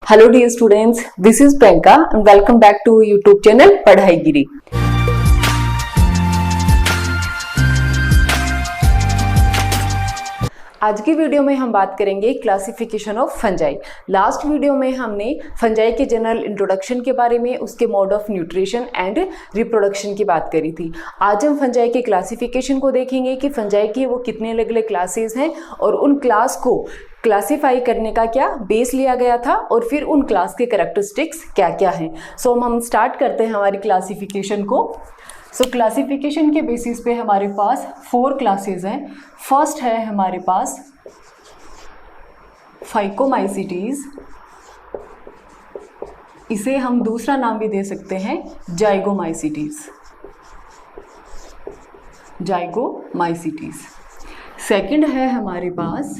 Hello dear students, this is Priyanka and welcome back to YouTube channel पढ़ाईगिरी। आज की video में हम बात करेंगे classification of fungi. Last video में हमने फंजाई के जनरल इंट्रोडक्शन के बारे में, उसके mode of nutrition and reproduction की बात करी थी। आज हम फंजाई के क्लासिफिकेशन को देखेंगे कि फंजाई की वो कितने अलग अलग क्लासेस हैं और उन क्लास को क्लासिफाई करने का क्या बेस लिया गया था और फिर उन क्लास के कैरेक्टरिस्टिक्स क्या क्या हैं। सो हम स्टार्ट करते हैं हमारी क्लासिफिकेशन को। सो क्लासिफिकेशन के बेसिस पे हमारे पास 4 क्लासेस हैं। फर्स्ट है हमारे पास फाइकोमाइसीटीज, इसे हम दूसरा नाम भी दे सकते हैं जाइगोमाइसीटीज। सेकंड है हमारे पास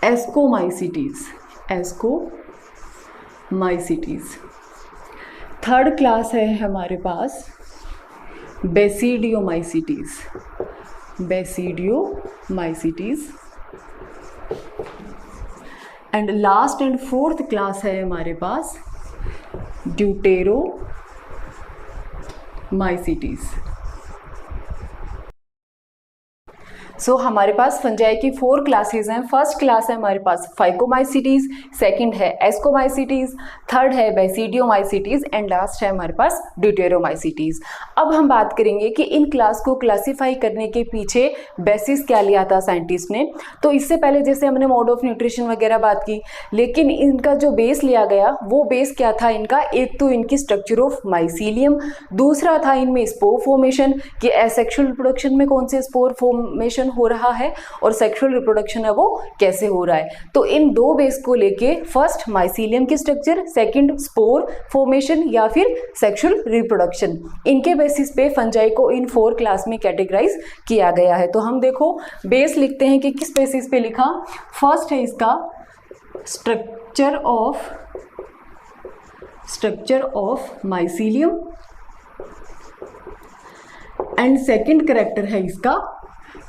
एस्कोमाइसीटीज। थर्ड क्लास है हमारे पास basidiomycetes. And last and fourth class है हमारे पास ड्यूटेरोमाइसीटीज। सो हमारे पास फंजाई की 4 क्लासेस हैं। फर्स्ट क्लास है हमारे पास फाइकोमाइसीटीज, सेकंड है एस्कोमाइसीटीज, थर्ड है बेसिडियोमाइसीटीज एंड लास्ट है हमारे पास ड्यूटेरोमाइसीटीज। अब हम बात करेंगे कि इन क्लास को क्लासिफाई करने के पीछे बेसिस क्या लिया था साइंटिस्ट ने। तो इससे पहले जैसे हमने मोड ऑफ न्यूट्रिशन वगैरह बात की, लेकिन इनका जो बेस लिया गया वो बेस क्या था इनका, एक तो इनकी स्ट्रक्चर ऑफ माइसीलियम, दूसरा था इनमें स्पोर फॉर्मेशन कि एसेक्सुअल रिप्रोडक्शन में कौन से स्पोर फॉर्मेशन हो रहा है और सेक्सुअल रिप्रोडक्शन है वो कैसे हो रहा है। तो इन 2 बेस को लेके फर्स्ट माइसीलियम की स्ट्रक्चर, सेकंड स्पोर फॉर्मेशन या फिर सेक्सुअल रिप्रोडक्शन, इनके बेसिस पे फंजाई को इन 4 क्लास में कैटेगराइज किया गया है। तो हम देखो बेस लिखते हैं कि किस बेसिस पे लिखा। फर्स्ट है इसका structure of mycelium and second character है इसका,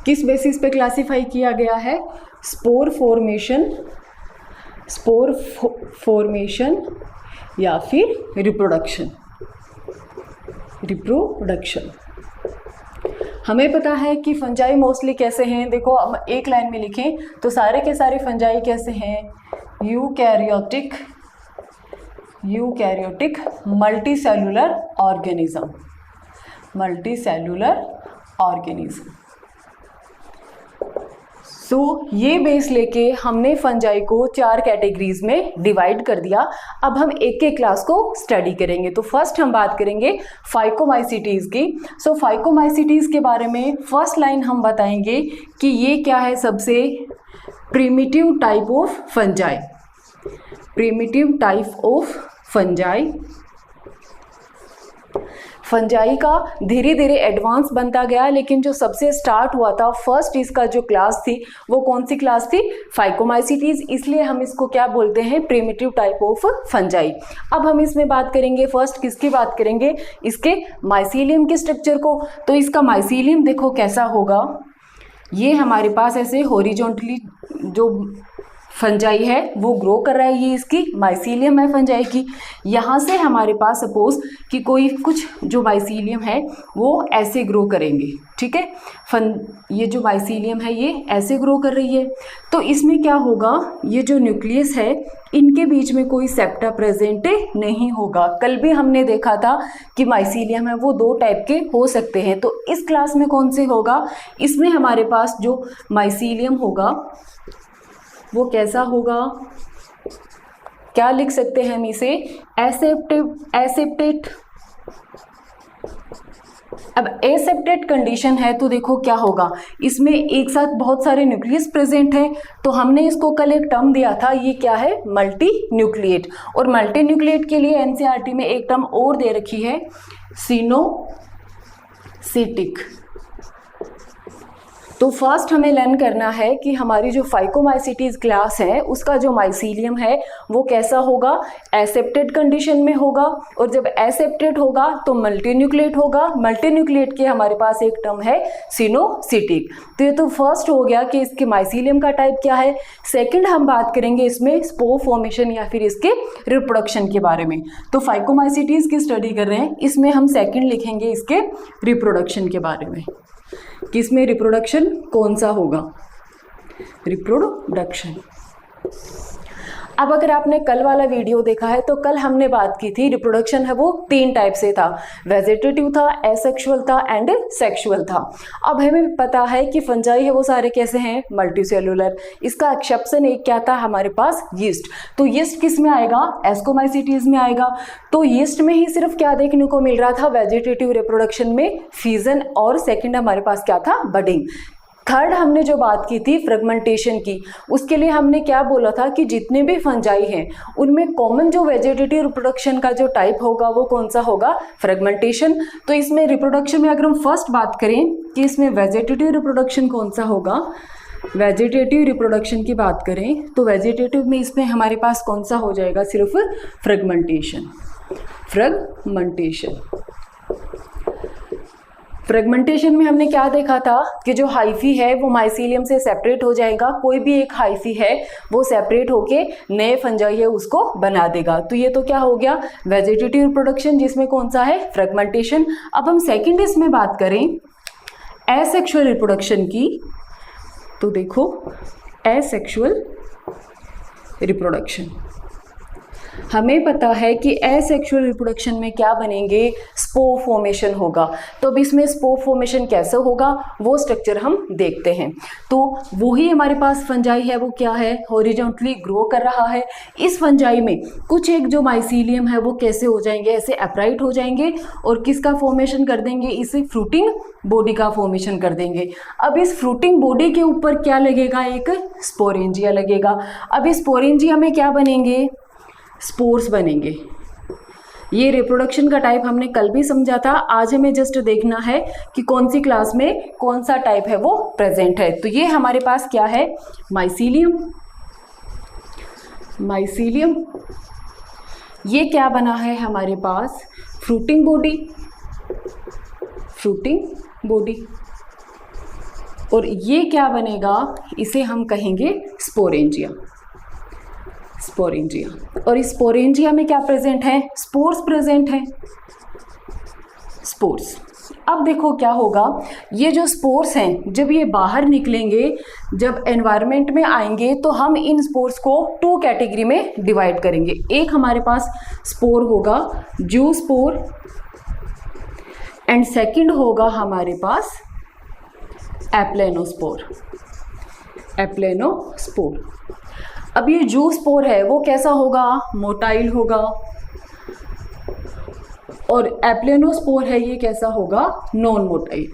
किस बेसिस पे क्लासिफाई किया गया है, स्पोर फॉर्मेशन या फिर रिप्रोडक्शन। हमें पता है कि फंजाई मोस्टली कैसे हैं। देखो हम एक लाइन में लिखें तो सारे के सारे फंजाई कैसे हैं, यूकैरियोटिक मल्टीसेलुलर ऑर्गेनिज्म। सो ये बेस लेके हमने फंजाई को 4 कैटेगरीज में डिवाइड कर दिया। अब हम एक एक क्लास को स्टडी करेंगे। तो फर्स्ट हम बात करेंगे फाइकोमाइसीटीज की। सो फाइकोमाइसीटीज के बारे में फर्स्ट लाइन हम बताएंगे कि ये क्या है, सबसे primitive type of fungi. Fungi का धीरे धीरे एडवांस बनता गया, लेकिन जो सबसे स्टार्ट हुआ था फर्स्ट इसका जो क्लास थी वो कौन सी क्लास थी, फाइकोमाइसीटीज। इसलिए हम इसको क्या बोलते हैं, प्रिमिटिव टाइप ऑफ फंजाई। अब हम इसमें बात करेंगे फर्स्ट किसकी बात करेंगे, इसके माइसीलियम के स्ट्रक्चर को। तो इसका माइसीलियम देखो कैसा होगा, ये हमारे पास ऐसे हॉरिजॉन्टली जो फंजाई है वो ग्रो कर रहा है, ये इसकी माइसीलियम है फंजाई की। यहाँ से हमारे पास सपोज कि कोई कुछ जो माइसीलियम है वो ऐसे ग्रो करेंगे, ठीक है। ये जो माइसीलियम है ये ऐसे ग्रो कर रही है, तो इसमें क्या होगा, ये जो न्यूक्लियस है इनके बीच में कोई सेप्टा प्रेजेंट नहीं होगा। कल भी हमने देखा था कि माइसीलियम है वो 2 टाइप के हो सकते हैं। तो इस क्लास में कौन से होगा, इसमें हमारे पास जो माइसीलियम होगा वो कैसा होगा, क्या लिख सकते हैं हम इसे, एसेप्टेट। अब एसेप्टेट कंडीशन है तो देखो क्या होगा, इसमें एक साथ बहुत सारे न्यूक्लियस प्रेजेंट हैं। तो हमने इसको कल एक टर्म दिया था, ये क्या है, मल्टी न्यूक्लिएट। और मल्टी न्यूक्लिएट के लिए एनसीईआरटी में एक टर्म और दे रखी है, सिनोसिटिक। तो फर्स्ट हमें लर्न करना है कि हमारी जो फाइकोमाइसीटीज क्लास है उसका जो माइसीलियम है वो कैसा होगा, एसेप्टेड कंडीशन में होगा। और जब एसेप्टेड होगा तो मल्टीन्यूक्लिएट होगा। मल्टीन्यूक्लिएट के हमारे पास एक टर्म है सिनोसिटिक। तो ये तो फर्स्ट हो गया कि इसके माइसीलियम का टाइप क्या है। सेकंड हम बात करेंगे इसमें स्पोर फॉर्मेशन या फिर इसके रिप्रोडक्शन के बारे में। तो फाइकोमाइसीटीज की स्टडी कर रहे हैं, इसमें हम सेकंड लिखेंगे इसके रिप्रोडक्शन के बारे में। किसमें रिप्रोडक्शन कौन सा होगा, रिप्रोडक्शन। अब अगर आपने कल वाला वीडियो देखा है तो कल हमने बात की थी रिप्रोडक्शन है वो 3 टाइप से था, वेजिटेटिव था, एसेक्सुअल था एंड सेक्सुअल था। अब हमें पता है कि फंजाई है वो सारे कैसे हैं, मल्टीसेलुलर। इसका एक्सेप्शन एक क्या था हमारे पास, यीस्ट। तो यीस्ट किस में आएगा, एस्कोमाइसीटीज में आएगा। तो यीस्ट में ही सिर्फ क्या देखने को मिल रहा था, वेजिटेटिव रिप्रोडक्शन में फीजन, और सेकेंड हमारे पास क्या था, बडिंग। थर्ड हमने जो बात की थी फ्रेगमेंटेशन की, उसके लिए हमने क्या बोला था कि जितने भी फंजाई हैं उनमें कॉमन जो वेजिटेटिव रिप्रोडक्शन का जो टाइप होगा वो कौन सा होगा, फ्रेगमेंटेशन। तो इसमें रिप्रोडक्शन में अगर हम फर्स्ट बात करें कि इसमें वेजिटेटिव रिप्रोडक्शन कौन सा होगा, वेजिटेटिव रिप्रोडक्शन की बात करें तो वेजिटेटिव में इसमें हमारे पास कौन सा हो जाएगा, सिर्फ फ्रेगमेंटेशन। फ्रेगमेंटेशन फ्रेगमेंटेशन में हमने क्या देखा था कि जो हाइफी है वो माइसीलियम से सेपरेट हो जाएगा। कोई भी एक हाइफी है वो सेपरेट होके नए फंजाई है उसको बना देगा। तो ये तो क्या हो गया, वेजिटेटिव रिप्रोडक्शन, जिसमें कौन सा है, फ्रेगमेंटेशन। अब हम सेकंड इसमें बात करें एसेक्सुअल रिप्रोडक्शन की, तो देखो एसेक्सुअल रिप्रोडक्शन, हमें पता है कि एसेक्सुअल रिप्रोडक्शन में क्या बनेंगे, स्पोर फॉर्मेशन होगा। तो अब इसमें स्पोर फॉर्मेशन कैसे होगा वो स्ट्रक्चर हम देखते हैं। तो वही हमारे पास फंजाई है वो क्या है, हॉरिजॉन्टली ग्रो कर रहा है। इस फंजाई में कुछ एक जो माइसीलियम है वो कैसे हो जाएंगे, ऐसे अपराइट हो जाएंगे और किसका फॉर्मेशन कर देंगे, इसे फ्रूटिंग बॉडी का फॉर्मेशन कर देंगे। अब इस फ्रूटिंग बॉडी के ऊपर क्या लगेगा, एक स्पोरेंजिया लगेगा। अब इस स्पोरेंजिया में क्या बनेंगे, स्पोर्स बनेंगे। ये रिप्रोडक्शन का टाइप हमने कल भी समझा था। आज हमें जस्ट देखना है कि कौन सी क्लास में कौन सा टाइप है वो प्रेजेंट है। तो ये हमारे पास क्या है, माइसीलियम। माइसीलियम ये क्या बना है हमारे पास, फ्रूटिंग बॉडी। Fruiting body. और ये क्या बनेगा, इसे हम कहेंगे स्पोरेंजिया। स्पोरेंजिया। और इस स्पोरेंजिया में क्या प्रेजेंट है, स्पोर्स प्रेजेंट है, स्पोर्स। अब देखो क्या होगा, ये जो स्पोर्स हैं जब ये बाहर निकलेंगे, जब एनवायरनमेंट में आएंगे तो हम इन स्पोर्स को 2 कैटेगरी में डिवाइड करेंगे। एक हमारे पास स्पोर होगा जू स्पोर एंड सेकंड होगा हमारे पास एप्लेनोस्पोर। एप्लेनोस्पोर। अब ये जू स्पोर है वो कैसा होगा, मोटाइल होगा, और एप्लेनोस्पोर है ये कैसा होगा, नॉन मोटाइल।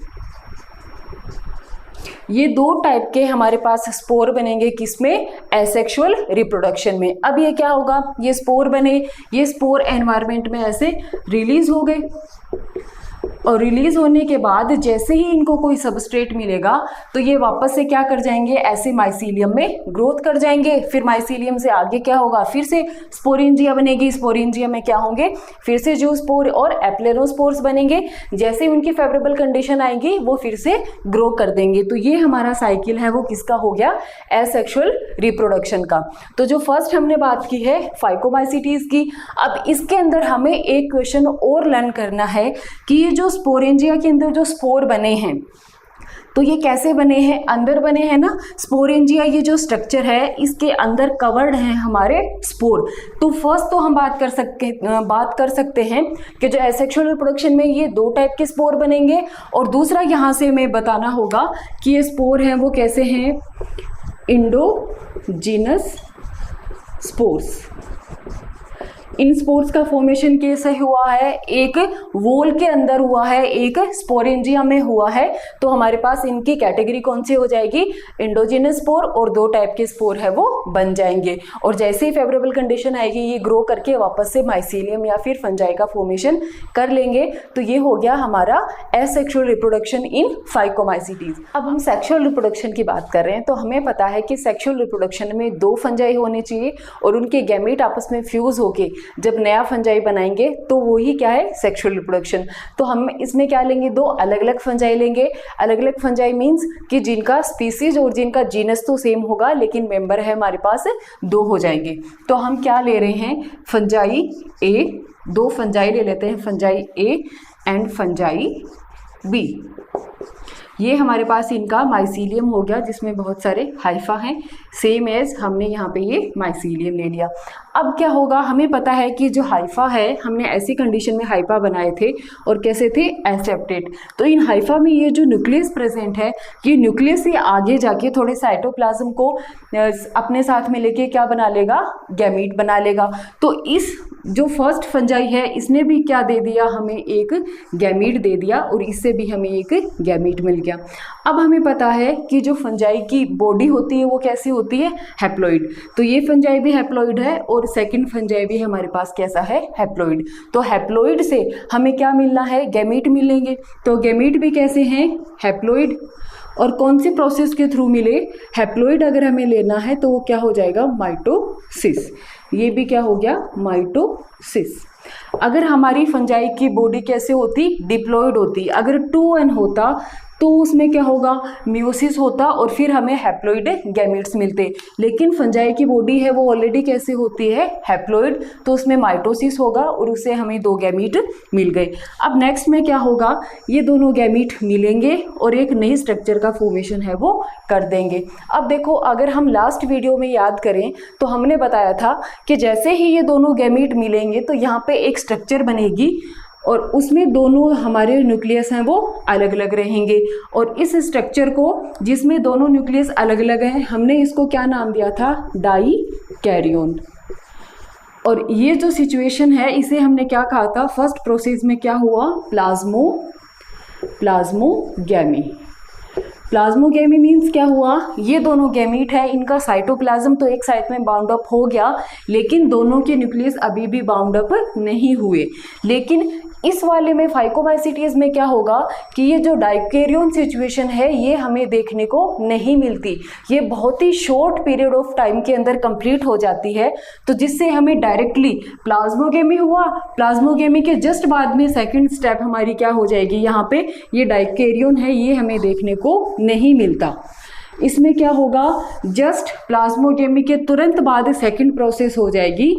ये 2 टाइप के हमारे पास स्पोर बनेंगे, किसमें, एसेक्सुअल रिप्रोडक्शन में। अब ये क्या होगा, ये स्पोर बने, ये स्पोर एनवायरनमेंट में ऐसे रिलीज हो गए, और रिलीज होने के बाद जैसे ही इनको कोई सबस्ट्रेट मिलेगा तो ये वापस से क्या कर जाएंगे, ऐसे माइसीलियम में ग्रोथ कर जाएंगे। फिर माइसीलियम से आगे क्या होगा, फिर से स्पोरेंजिया बनेगी। स्पोरेंजिया में क्या होंगे, फिर से जूस्पोर और एप्लेनोस्पोर्स बनेंगे। जैसे उनकी फेवरेबल कंडीशन आएगी वो फिर से ग्रो कर देंगे। तो ये हमारा साइकिल है वो किसका हो गया, एसेक्सुअल रिप्रोडक्शन का। तो जो फर्स्ट हमने बात की है फाइकोमाइसीटीज की। अब इसके अंदर हमें एक क्वेश्चन और लर्न करना है कि ये जो स्पोरेंजिया के अंदर जो स्पोर बने हैं तो ये कैसे बने हैं, अंदर बने हैं ना। स्पोरेंजिया ये जो स्ट्रक्चर है इसके अंदर कवर्ड है हमारे स्पोर। तो फर्स्ट तो हम बात कर सकते हैं कि जो एसेक्सुअल रिप्रोडक्शन में ये 2 टाइप के स्पोर बनेंगे, और दूसरा यहाँ से हमें बताना होगा कि ये स्पोर हैं वो कैसे हैं, इंडोजीनस स्पोर्स। इन स्पोर्स का फॉर्मेशन कैसे हुआ है, एक वोल के अंदर हुआ है, एक स्पोरेंजिया में हुआ है। तो हमारे पास इनकी कैटेगरी कौन सी हो जाएगी, इंडोजिनस स्पोर, और 2 टाइप के स्पोर है वो बन जाएंगे। और जैसे ही फेवरेबल कंडीशन आएगी ये ग्रो करके वापस से माइसीलियम या फिर फंजाई का फॉर्मेशन कर लेंगे। तो ये हो गया हमारा एसेक्सुअल रिप्रोडक्शन इन फाइकोमाइसीटीज। अब हम सेक्सुअल रिप्रोडक्शन की बात कर रहे हैं, तो हमें पता है कि सेक्सुअल रिप्रोडक्शन में 2 फंजाई होने चाहिए और उनके गैमेट आपस में फ्यूज होके जब नया फंजाई बनाएंगे तो वो ही क्या है, सेक्सुअल रिप्रोडक्शन। तो हम इसमें क्या लेंगे, 2 अलग अलग फंजाई लेंगे। अलग अलग फंजाई मीन्स कि जिनका स्पीसीज और जिनका जीनस तो सेम होगा लेकिन मेंबर है हमारे पास 2 हो जाएंगे। तो हम क्या ले रहे हैं, फंजाई ए, 2 फंजाई ले लेते हैं, fungi A and fungi B. ये हमारे पास इनका माइसीलियम हो गया जिसमें बहुत सारे हाइफा हैं, सेम एज हमने यहाँ पे ये माइसीलियम ले लिया। अब क्या होगा, हमें पता है कि जो हाइफा है हमने ऐसी कंडीशन में हाइफा बनाए थे और कैसे थे, एसेप्टेड। तो इन हाइफा में ये जो न्यूक्लियस प्रेजेंट है, ये न्यूक्लियस से आगे जाके थोड़े साइटोप्लाज्म को अपने साथ में लेके क्या बना लेगा, गैमीट बना लेगा। तो इस जो फर्स्ट फंजाई है इसने भी क्या दे दिया, हमें एक गैमीट दे दिया और इससे भी हमें एक गैमीट मिल गया। अब हमें पता है कि जो फंजाई की बॉडी होती है वो कैसी होती है, हैप्लॉइड। तो ये फंजाई भी हैप्लॉइड है और सेकंड फंजाई भी हमारे पास कैसा है, हैप्लॉइड। तो हैप्लॉइड से हमें क्या मिलना है, गैमीट मिलेंगे। तो गैमीट भी कैसे हैं, हैप्लॉइड। और कौन सी प्रोसेस के थ्रू मिले, हैप्लॉइड अगर हमें लेना है तो वो क्या हो जाएगा, माइटोसिस। ये भी क्या हो गया, माइटोसिस। अगर हमारी फंजाई की बॉडी कैसे होती, डिप्लॉइड होती। अगर 2n होता तो उसमें क्या होगा, मियोसिस होता और फिर हमें हैप्लॉइड गैमीट्स मिलते। लेकिन फंजाई की बॉडी है वो ऑलरेडी कैसे होती है, हैप्लॉइड। तो उसमें माइटोसिस होगा और उससे हमें 2 गैमीट मिल गए। अब नेक्स्ट में क्या होगा, ये दोनों गैमीट मिलेंगे और एक नई स्ट्रक्चर का फॉर्मेशन है वो कर देंगे। अब देखो, अगर हम लास्ट वीडियो में याद करें तो हमने बताया था कि जैसे ही ये दोनों गैमीट मिलेंगे तो यहाँ पे एक स्ट्रक्चर बनेगी और उसमें दोनों हमारे न्यूक्लियस हैं वो अलग अलग रहेंगे। और इस स्ट्रक्चर को, जिसमें दोनों न्यूक्लियस अलग अलग हैं, हमने इसको क्या नाम दिया था, डाई कैरियोन। और ये जो सिचुएशन है इसे हमने क्या कहा था, फर्स्ट प्रोसेस में क्या हुआ, प्लाज्मोगैमी। प्लाज्मोगैमी मीन्स क्या हुआ, ये दोनों गैमीट है, इनका साइटोप्लाज्म तो एक साइड में बाउंड अप हो गया लेकिन दोनों के न्यूक्लियस अभी भी बाउंड अप नहीं हुए। लेकिन इस वाले में फाइकोमाइसीटीज में क्या होगा कि ये जो डाइकैरियोन सिचुएशन है ये हमें देखने को नहीं मिलती। ये बहुत ही शॉर्ट पीरियड ऑफ टाइम के अंदर कंप्लीट हो जाती है। तो जिससे हमें डायरेक्टली प्लाज्मोगैमी हुआ, प्लाज्मोगैमी के जस्ट बाद में सेकंड स्टेप हमारी क्या हो जाएगी, यहाँ पे ये डाइकैरियोन है ये हमें देखने को नहीं मिलता। इसमें क्या होगा, जस्ट प्लाज्मोगैमी के तुरंत बाद सेकंड प्रोसेस हो जाएगी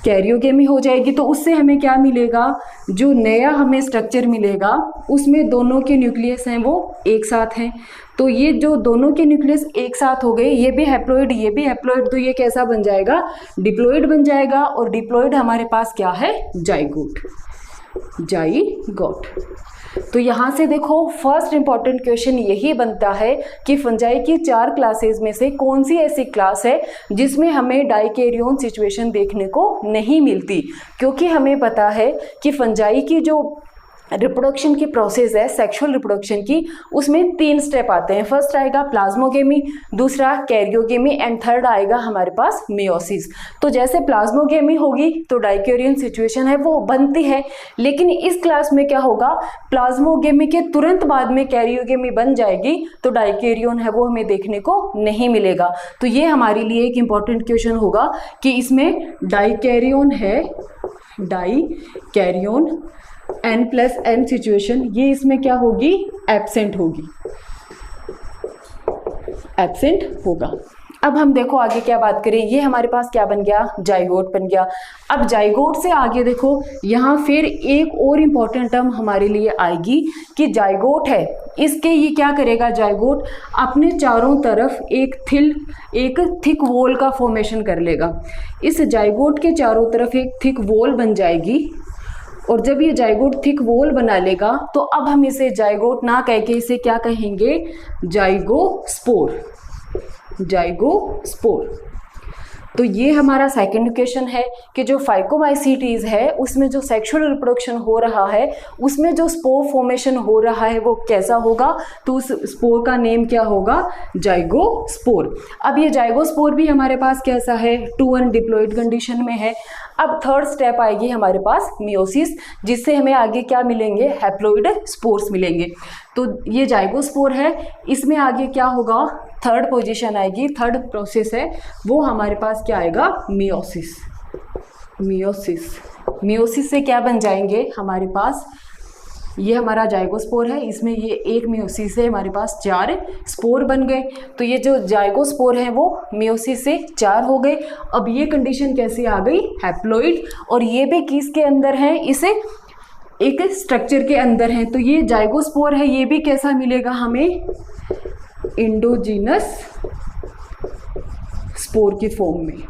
कैरियोगेमी हो जाएगी। तो उससे हमें क्या मिलेगा, जो नया हमें स्ट्रक्चर मिलेगा उसमें दोनों के न्यूक्लियस हैं वो एक साथ हैं। तो ये जो दोनों के न्यूक्लियस एक साथ हो गए, ये भी हैप्लॉइड ये भी हैप्लॉइड, तो ये कैसा बन जाएगा, डिप्लॉइड बन जाएगा। और डिप्लॉइड हमारे पास क्या है, जाइगोट। तो यहाँ से देखो फर्स्ट इंपॉर्टेंट क्वेश्चन यही बनता है कि फंजाई की 4 क्लासेस में से कौन सी ऐसी क्लास है जिसमें हमें डाइकैरियोन सिचुएशन देखने को नहीं मिलती। क्योंकि हमें पता है कि फंजाई की जो रिप्रोडक्शन की प्रोसेस है सेक्सुअल रिप्रोडक्शन की, उसमें 3 स्टेप आते हैं। फर्स्ट आएगा प्लाज्मोगेमी, दूसरा कैरियोगेमी एंड थर्ड आएगा हमारे पास मियोसिस। तो जैसे प्लाज्मोगेमी होगी तो डाइकैरियोन सिचुएशन है वो बनती है, लेकिन इस क्लास में क्या होगा, प्लाज्मोगेमी के तुरंत बाद में कैरियोगेमी बन जाएगी तो डाइकैरियोन है वो हमें देखने को नहीं मिलेगा। तो ये हमारे लिए एक इंपॉर्टेंट क्वेश्चन होगा कि इसमें डाइकैरियोन है, डाइकैरियोन n+n सिचुएशन, ये इसमें क्या होगी, एब्सेंट होगा। अब हम देखो आगे क्या बात करें, ये हमारे पास क्या बन गया, जाइगोट बन गया। अब जाइगोट से आगे देखो यहाँ फिर एक और इम्पॉर्टेंट टर्म हमारे लिए आएगी कि जाइगोट है, इसके ये क्या करेगा, जाइगोट अपने चारों तरफ एक थिक वॉल का फॉर्मेशन कर लेगा। इस जाइगोट के चारों तरफ एक थिक वॉल बन जाएगी और जब ये जाइगोट थिक वॉल बना लेगा तो अब हम इसे जाइगोट ना कह के इसे क्या कहेंगे, जाइगोस्पोर। तो ये हमारा सेकंड क्वेश्चन है कि जो फाइकोमाइसीटीज है उसमें जो सेक्सुअल रिप्रोडक्शन हो रहा है उसमें जो स्पोर फॉर्मेशन हो रहा है वो कैसा होगा, तो उस स्पोर का नेम क्या होगा, जाइगोस्पोर। अब ये जाइगोस्पोर भी हमारे पास कैसा है, 2 अनडिप्लॉइड कंडीशन में है। अब थर्ड स्टेप आएगी हमारे पास मियोसिस, जिससे हमें आगे क्या मिलेंगे, हैप्लॉइड स्पोर्स मिलेंगे। तो ये जाइगोस्पोर है, इसमें आगे क्या होगा, थर्ड पोजीशन आएगी, थर्ड प्रोसेस है वो हमारे पास क्या आएगा, मियोसिस। मियोसिस मियोसिस से क्या बन जाएंगे हमारे पास, ये हमारा जाइगोस्पोर है, इसमें ये एक मियोसिस से हमारे पास 4 स्पोर बन गए। तो ये जो जाइगोस्पोर है वो मियोसिस से 4 हो गए। अब ये कंडीशन कैसे आ गई, हैप्लॉइड, और ये भी किसके अंदर है, इसे एक स्ट्रक्चर के अंदर है। तो ये जाइगोस्पोर है, ये भी कैसा मिलेगा हमें, इंडोजीनस स्पोर की फॉर्म में।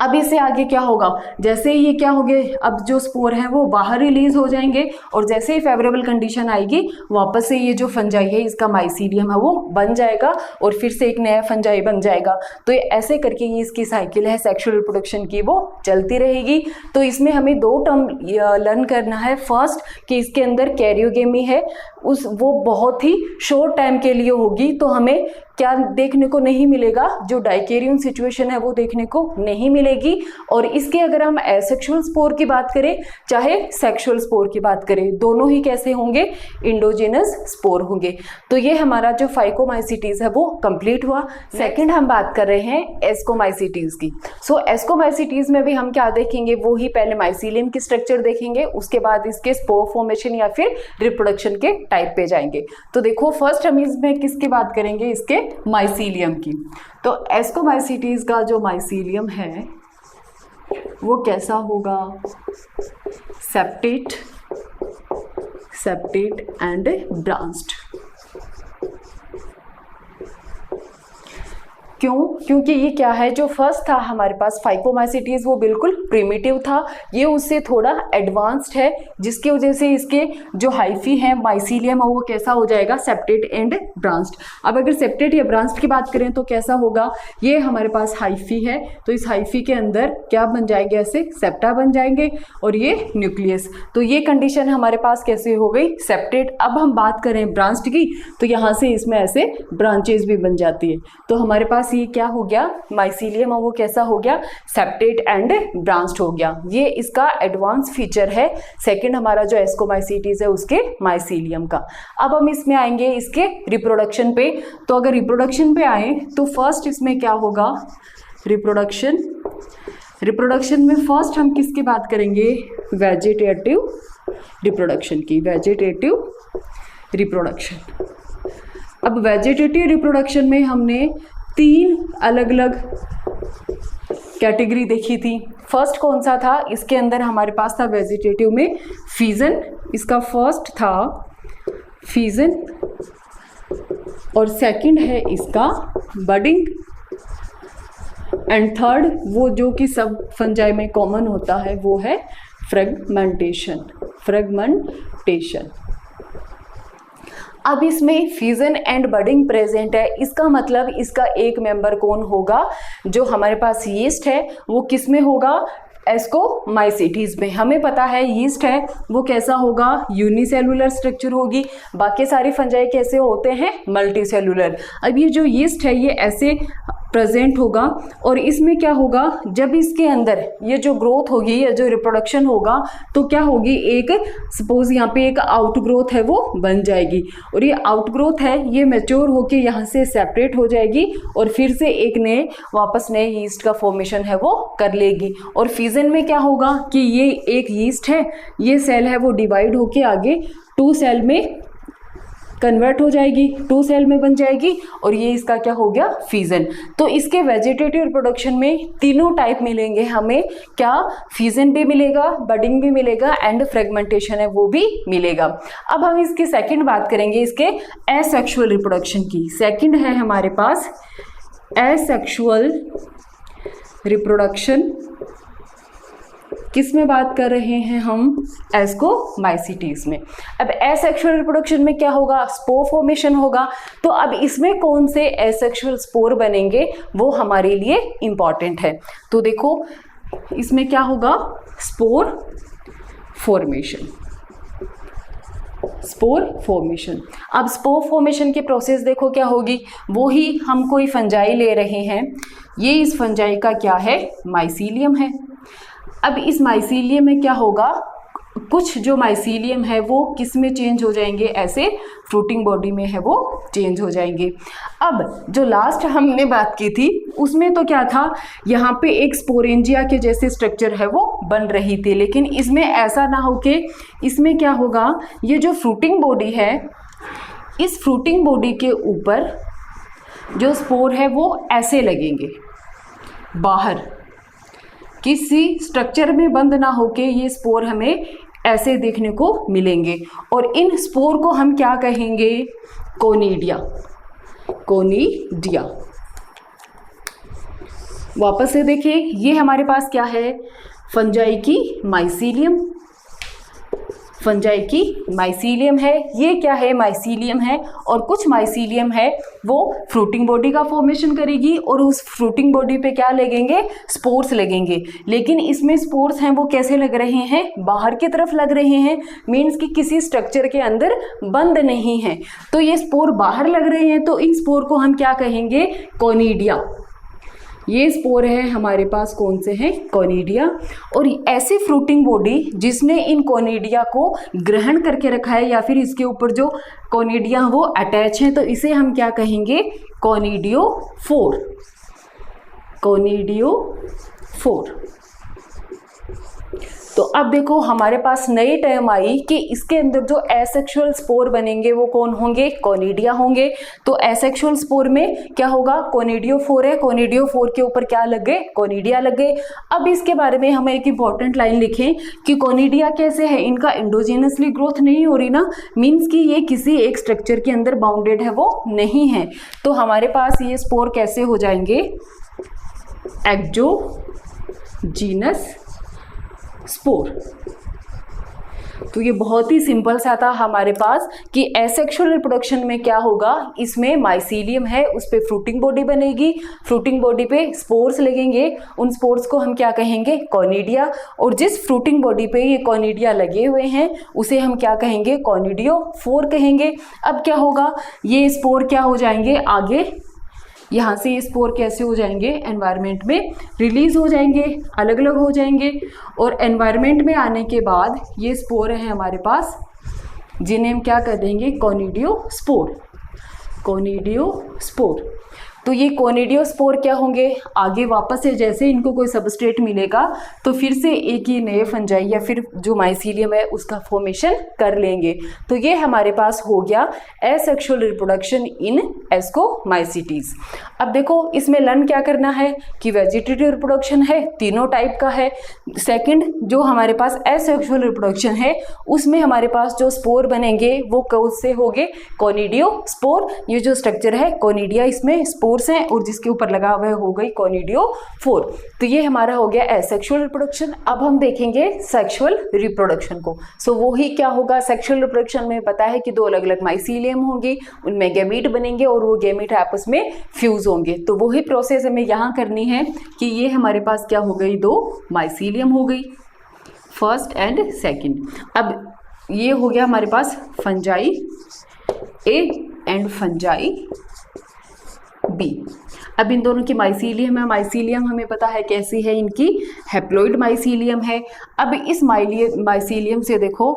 अब इससे आगे क्या होगा, जैसे ही ये क्या हो गए, अब जो स्पोर हैं वो बाहर रिलीज हो जाएंगे और जैसे ही फेवरेबल कंडीशन आएगी वापस से ये जो फंजाई है इसका माइसीलियम है वो बन जाएगा और फिर से एक नया फंजाई बन जाएगा। तो ये ऐसे करके ये इसकी साइकिल है सेक्सुअल रिप्रोडक्शन की, वो चलती रहेगी। तो इसमें हमें 2 टर्म लर्न करना है। फर्स्ट कि इसके अंदर कैरियोगेमी है, वो बहुत ही शॉर्ट टाइम के लिए होगी, तो हमें क्या देखने को नहीं मिलेगा, जो डाइकेरियन सिचुएशन है वो देखने को नहीं मिलेगी। और इसके अगर हम एसेक्सुअल स्पोर की बात करें चाहे सेक्सुअल स्पोर की बात करें, दोनों ही कैसे होंगे, इंडोजिनस स्पोर होंगे। तो ये हमारा जो फाइकोमाइसीटीज है वो कंप्लीट हुआ। सेकंड हम बात कर रहे हैं एस्कोमाइसीटीज की। सो एस्कोमाइसीटीज में भी हम क्या देखेंगे, वो ही पहले माइसीलियम की स्ट्रक्चर देखेंगे, उसके बाद इसके स्पोर फॉर्मेशन या फिर रिप्रोडक्शन के टाइप पे जाएंगे। तो देखो फर्स्ट हम इसमें किसकी बात करेंगे, इसके माइसीलियम की। तो एस्कोमाइसीटीज का जो माइसीलियम है वो कैसा होगा, सेप्टेट एंड ब्रांच्ड। क्यों, क्योंकि ये क्या है, जो फर्स्ट था हमारे पास फाइकोमाइसीटीज वो बिल्कुल प्रिमिटिव था, ये उससे थोड़ा एडवांस्ड है, जिसकी वजह से इसके जो हाइफी है माइसीलियम है वो कैसा हो जाएगा, सेप्टेट एंड ब्रांच्ड। अब अगर सेप्टेट या ब्रांच्ड की बात करें तो कैसा होगा, ये हमारे पास हाइफी है, तो इस हाइफी के अंदर क्या बन जाएंगे, ऐसे सेप्टा बन जाएंगे और ये न्यूक्लियस। तो ये कंडीशन हमारे पास कैसे हो गई, सेप्टेट। अब हम बात करें ब्रांच्ड की, तो यहाँ से इसमें ऐसे ब्रांचेस भी बन जाती है। तो हमारे पास ये क्या हो गया, माइसीलियम वो कैसा हो गया, सेप्टेट एंड ब्रांच्ड हो गया। ये इसका एडवांस फीचर है सेकंड हमारा जो एस्कोमाइसीटीज है उसके माइसीलियम का। अब हम इसमें आएंगे इसके रिप्रोडक्शन पे। तो अगर रिप्रोडक्शन पे आए तो फर्स्ट इसमें क्या होगा, रिप्रोडक्शन में फर्स्ट हम किसकी बात करेंगे, वेजिटेटिव रिप्रोडक्शन की, वेजिटेटिव रिप्रोडक्शन। अब वेजिटेटिव रिप्रोडक्शन में हमने 3 अलग अलग कैटेगरी देखी थी। फर्स्ट कौन सा था, इसके अंदर हमारे पास था वेजिटेटिव में फीजन, इसका फर्स्ट था फीजन और सेकंड है इसका बडिंग एंड थर्ड वो जो कि सब फंजाई में कॉमन होता है वो है फ्रेगमेंटेशन। अब इसमें फ्यूजन एंड बडिंग प्रेजेंट है, इसका मतलब इसका एक मेंबर कौन होगा, जो हमारे पास यीस्ट है वो किस में होगा, एस्कोमाइसीटीज में। हमें पता है यीस्ट है वो कैसा होगा, यूनिसेलुलर स्ट्रक्चर होगी, बाकी सारे फंजाई कैसे होते हैं, मल्टीसेलुलर। अब ये जो यीस्ट है ये ऐसे प्रेजेंट होगा और इसमें क्या होगा, जब इसके अंदर ये जो ग्रोथ होगी या जो रिप्रोडक्शन होगा तो क्या होगी, एक सपोज यहाँ पे एक आउटग्रोथ है वो बन जाएगी और ये आउटग्रोथ है ये मैच्योर होके यहाँ से सेपरेट हो जाएगी और फिर से एक नए वापस नए यीस्ट का फॉर्मेशन है वो कर लेगी। और फिजन में क्या होगा कि ये एक यीस्ट है, ये सेल है वो डिवाइड होके आगे 2 सेल में कन्वर्ट हो जाएगी, 2 सेल में बन जाएगी और ये इसका क्या हो गया, फिजन। तो इसके वेजिटेटिव रिप्रोडक्शन में तीनों टाइप मिलेंगे हमें, क्या फिजन भी मिलेगा, बडिंग भी मिलेगा एंड फ्रेगमेंटेशन है वो भी मिलेगा। अब हम इसकी सेकंड बात करेंगे इसके एसेक्सुअल रिप्रोडक्शन की। सेकंड है हमारे पास एसेक्सुअल रिप्रोडक्शन किस में बात कर रहे हैं हम? एस्कोमाइसीटीज में। अब एसेक्सुअल रिप्रोडक्शन में क्या होगा? स्पोर फॉर्मेशन होगा। तो अब इसमें कौन से एसेक्सुअल स्पोर बनेंगे वो हमारे लिए इंपॉर्टेंट है। तो देखो इसमें क्या होगा? Spore formation. Spore formation. अब स्पोर फॉर्मेशन की प्रोसेस देखो क्या होगी? वो ही हम कोई फंजाई ले रहे हैं, ये इस फंजाई का क्या है? माइसीलियम है। अब इस माइसीलियम में क्या होगा? कुछ जो माइसीलियम है वो किस में चेंज हो जाएंगे? ऐसे फ्रूटिंग बॉडी में है वो चेंज हो जाएंगे। अब जो लास्ट हमने बात की थी उसमें तो क्या था? यहाँ पे एक स्पोरेंजिया के जैसे स्ट्रक्चर है वो बन रही थी, लेकिन इसमें ऐसा ना हो के इसमें क्या होगा? ये जो फ्रूटिंग बॉडी है, इस फ्रूटिंग बॉडी के ऊपर जो स्पोर है वो ऐसे लगेंगे बाहर, किसी स्ट्रक्चर में बंद ना होके ये स्पोर हमें ऐसे देखने को मिलेंगे। और इन स्पोर को हम क्या कहेंगे? कोनिडिया। कोनिडिया। वापस से देखिए, ये हमारे पास क्या है? फंजाई की माइसीलियम। फंजाई की माइसीलियम है। ये क्या है? माइसीलियम है। और कुछ माइसीलियम है वो फ्रूटिंग बॉडी का फॉर्मेशन करेगी और उस फ्रूटिंग बॉडी पे क्या लगेंगे? स्पोर्स लगेंगे। लेकिन इसमें स्पोर्स हैं वो कैसे लग रहे हैं? बाहर की तरफ लग रहे हैं, मीन्स कि किसी स्ट्रक्चर के अंदर बंद नहीं है। तो ये स्पोर बाहर लग रहे हैं, तो इन स्पोर को हम क्या कहेंगे? कोनिडिया। ये स्पोर है हमारे पास, कौन से हैं? कोनिडिया। और ऐसी फ्रूटिंग बॉडी जिसने इन कोनिडिया को ग्रहण करके रखा है या फिर इसके ऊपर जो कोनिडिया वो अटैच हैं, तो इसे हम क्या कहेंगे? कोनिडियोफोर। कोनिडियोफोर। तो अब देखो हमारे पास नई टर्म आई कि इसके अंदर जो एसेक्सुअल स्पोर बनेंगे वो कौन होंगे? कोनिडिया होंगे। तो एसेक्सुअल स्पोर में क्या होगा? कोनिडियोफोर है। कोनिडियोफोर के ऊपर क्या लग गए? कोनिडिया लग गए। अब इसके बारे में हम एक इंपॉर्टेंट लाइन लिखें कि कोनिडिया कैसे है? इनका एंडोजेनसली ग्रोथ नहीं हो रही ना, मीन्स कि ये किसी एक स्ट्रक्चर के अंदर बाउंडेड है वो नहीं है। तो हमारे पास ये स्पोर कैसे हो जाएंगे? Exogenous spore. तो ये बहुत ही सिंपल सा था हमारे पास कि एसेक्सुअल रिप्रोडक्शन में क्या होगा? इसमें माइसीलियम है, उस पे फ्रूटिंग बॉडी बनेगी, फ्रूटिंग बॉडी पे स्पोर्स लगेंगे, उन स्पोर्स को हम क्या कहेंगे? कोनिडिया। और जिस फ्रूटिंग बॉडी पे ये कोनिडिया लगे हुए हैं उसे हम क्या कहेंगे? कोनिडियोफोर कहेंगे। अब क्या होगा? ये स्पोर क्या हो जाएंगे? आगे यहाँ से ये स्पोर कैसे हो जाएंगे? एनवायरनमेंट में रिलीज हो जाएंगे, अलग अलग हो जाएंगे। और एनवायरनमेंट में आने के बाद ये स्पोर हैं हमारे पास, जिन्हें हम क्या कर देंगे? कोनिडियोस्पोर। कोनिडियोस्पोर। तो ये कोनिडियोस्पोर क्या होंगे? आगे वापस से जैसे इनको कोई सबस्ट्रेट मिलेगा तो फिर से एक ही नए फंजाई या फिर जो माइसीलियम है उसका फॉर्मेशन कर लेंगे। तो ये हमारे पास हो गया एसेक्सुअल रिप्रोडक्शन इन एस्कोमाइसीटीज। अब देखो इसमें लर्न क्या करना है कि वेजिटेटिव रिप्रोडक्शन है, तीनों टाइप का है। सेकंड जो हमारे पास एसेक्सुअल रिप्रोडक्शन है उसमें हमारे पास जो स्पोर बनेंगे वो कौन से होंगे? कोनिडियोस्पोर। ये जो स्ट्रक्चर है कोनिडिया, इसमें स्पोर हैं और जिसके ऊपर लगा हुआ हो गई कोनिडियोफोर। तो ये हमारा हो गया एसेक्सुअल रिप्रोडक्शन। अब हम देखेंगे सेक्सुअल रिप्रोडक्शन को। सो वो ही क्या होगा? सेक्सुअल रिप्रोडक्शन में पता है कि दो अलग अलग माइसीलियम होंगे, उनमें गैमीट बनेंगे और वो गैमीट आपस में फ्यूज होंगे। तो वही प्रोसेस हमें यहाँ करनी है कि ये हमारे पास क्या हो गई? दो माइसीलियम हो गई, फर्स्ट एंड सेकेंड। अब ये हो गया हमारे पास fungi A and fungi B. अब इन दोनों की माइसीलियम है, माइसीलियम हमें पता है कैसी है, इनकी हैप्लॉइड माइसीलियम है। अब इस माइसीलियम से देखो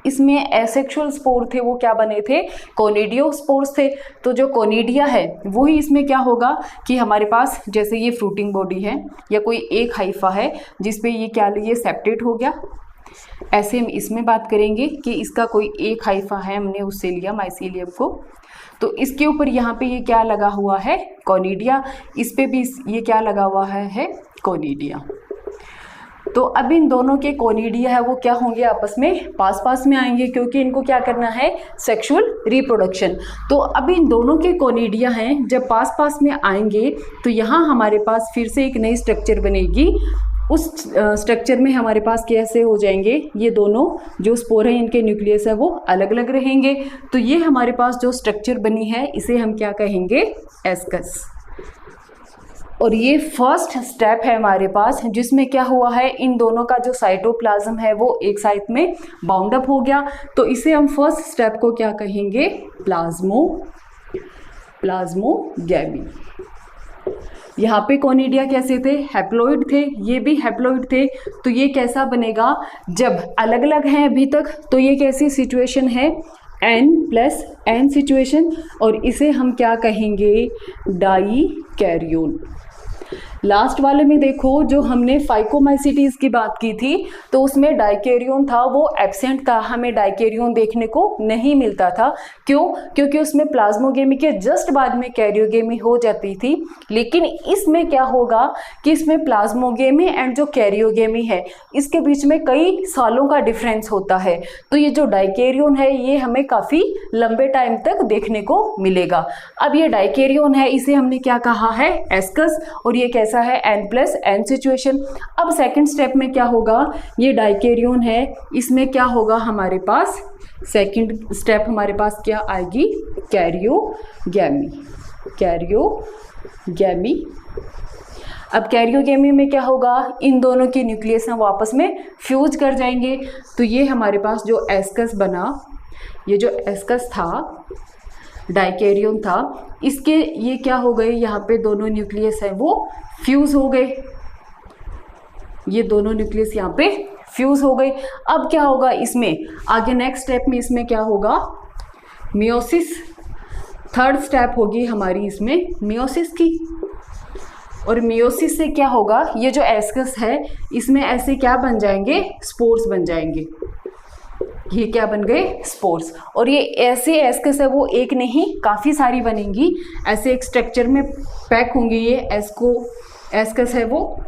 इसमें एसेक्सुअल स्पोर थे वो क्या बने थे? कोनिडियोस्पोर्स थे। तो जो कोनिडिया है वही इसमें क्या होगा कि हमारे पास जैसे ये फ्रूटिंग बॉडी है या कोई एक हाइफा है जिसपे ये क्या, ये सेप्टेट हो गया, ऐसे हम इसमें बात करेंगे कि इसका कोई एक हाइफा है, हमने उससे लिया माइसीलियम को, तो इसके ऊपर यहाँ पे ये क्या लगा हुआ है? कोनिडिया। इस पे भी ये क्या लगा हुआ है? कोनिडिया। तो अब इन दोनों के कोनिडिया है वो क्या होंगे? आपस में पास पास में आएंगे क्योंकि इनको क्या करना है? Sexual reproduction. तो अब इन दोनों के कोनिडिया हैं जब पास पास में आएंगे तो यहाँ हमारे पास फिर से एक नई स्ट्रक्चर बनेगी उस स्ट्रक्चर में हमारे पास कैसे हो जाएंगे, ये दोनों जो स्पोर हैं इनके न्यूक्लियस है वो अलग अलग रहेंगे। तो ये हमारे पास जो स्ट्रक्चर बनी है इसे हम क्या कहेंगे, एस्कस। और ये फर्स्ट स्टेप है हमारे पास जिसमें क्या हुआ है, इन दोनों का जो साइटोप्लाज्म है वो एक साइड में बाउंड अप हो गया। तो इसे हम फर्स्ट स्टेप को क्या कहेंगे, प्लाज्मोगैमी। यहाँ पे कोनिडिया कैसे थे, हैप्लॉइड थे, ये भी हैप्लॉइड थे। तो ये कैसा बनेगा, जब अलग अलग हैं अभी तक तो ये कैसी सिचुएशन है, N+N सिचुएशन, और इसे हम क्या कहेंगे, डाइकैरियोन। लास्ट वाले में देखो जो हमने फाइकोमाइसीटीज की बात की थी तो उसमें डाइकैरियोन था वो एब्सेंट था, हमें डाइकैरियोन देखने को नहीं मिलता था। क्यों, क्योंकि उसमें प्लाज्मोगेमी के जस्ट बाद में कैरियोगेमी हो जाती थी। लेकिन इसमें क्या होगा कि इसमें प्लाज्मोगेमी एंड जो कैरियोगेमी है इसके बीच में कई सालों का डिफरेंस होता है। तो ये जो डाइकैरियोन है ये हमें काफ़ी लंबे टाइम तक देखने को मिलेगा। अब ये डाइकैरियोन है, इसे हमने क्या कहा है, एस्कस, और ये कैसा है, N+N सिचुएशन। अब सेकंड स्टेप में क्या होगा, ये डाइकैरियोन है, इसमें क्या होगा हमारे पास, सेकंड स्टेप हमारे पास क्या आएगी, कैरियोगैमी। अब कैरियोगेमी में क्या होगा, इन दोनों के न्यूक्लियस हम आपस में फ्यूज कर जाएंगे। तो ये हमारे पास जो एस्कस बना, ये जो एस्कस था, डाइकैरियोन था, इसके ये क्या हो गए, यहाँ पे दोनों न्यूक्लियस है वो फ्यूज हो गए, ये दोनों न्यूक्लियस यहाँ पे फ्यूज हो गए। अब क्या होगा इसमें आगे, नेक्स्ट स्टेप में इसमें क्या होगा, मियोसिस। थर्ड स्टेप होगी हमारी इसमें मियोसिस की। और मियोसिस से क्या होगा, ये जो एस्कस है इसमें ऐसे क्या बन जाएंगे, स्पोर्स बन जाएंगे। ये क्या बन गए, स्पोर्स। और ये ऐसे एस्कस है वो एक नहीं काफ़ी सारी बनेंगी, ऐसे एक स्ट्रक्चर में पैक होंगी। ये एस्कस है वो,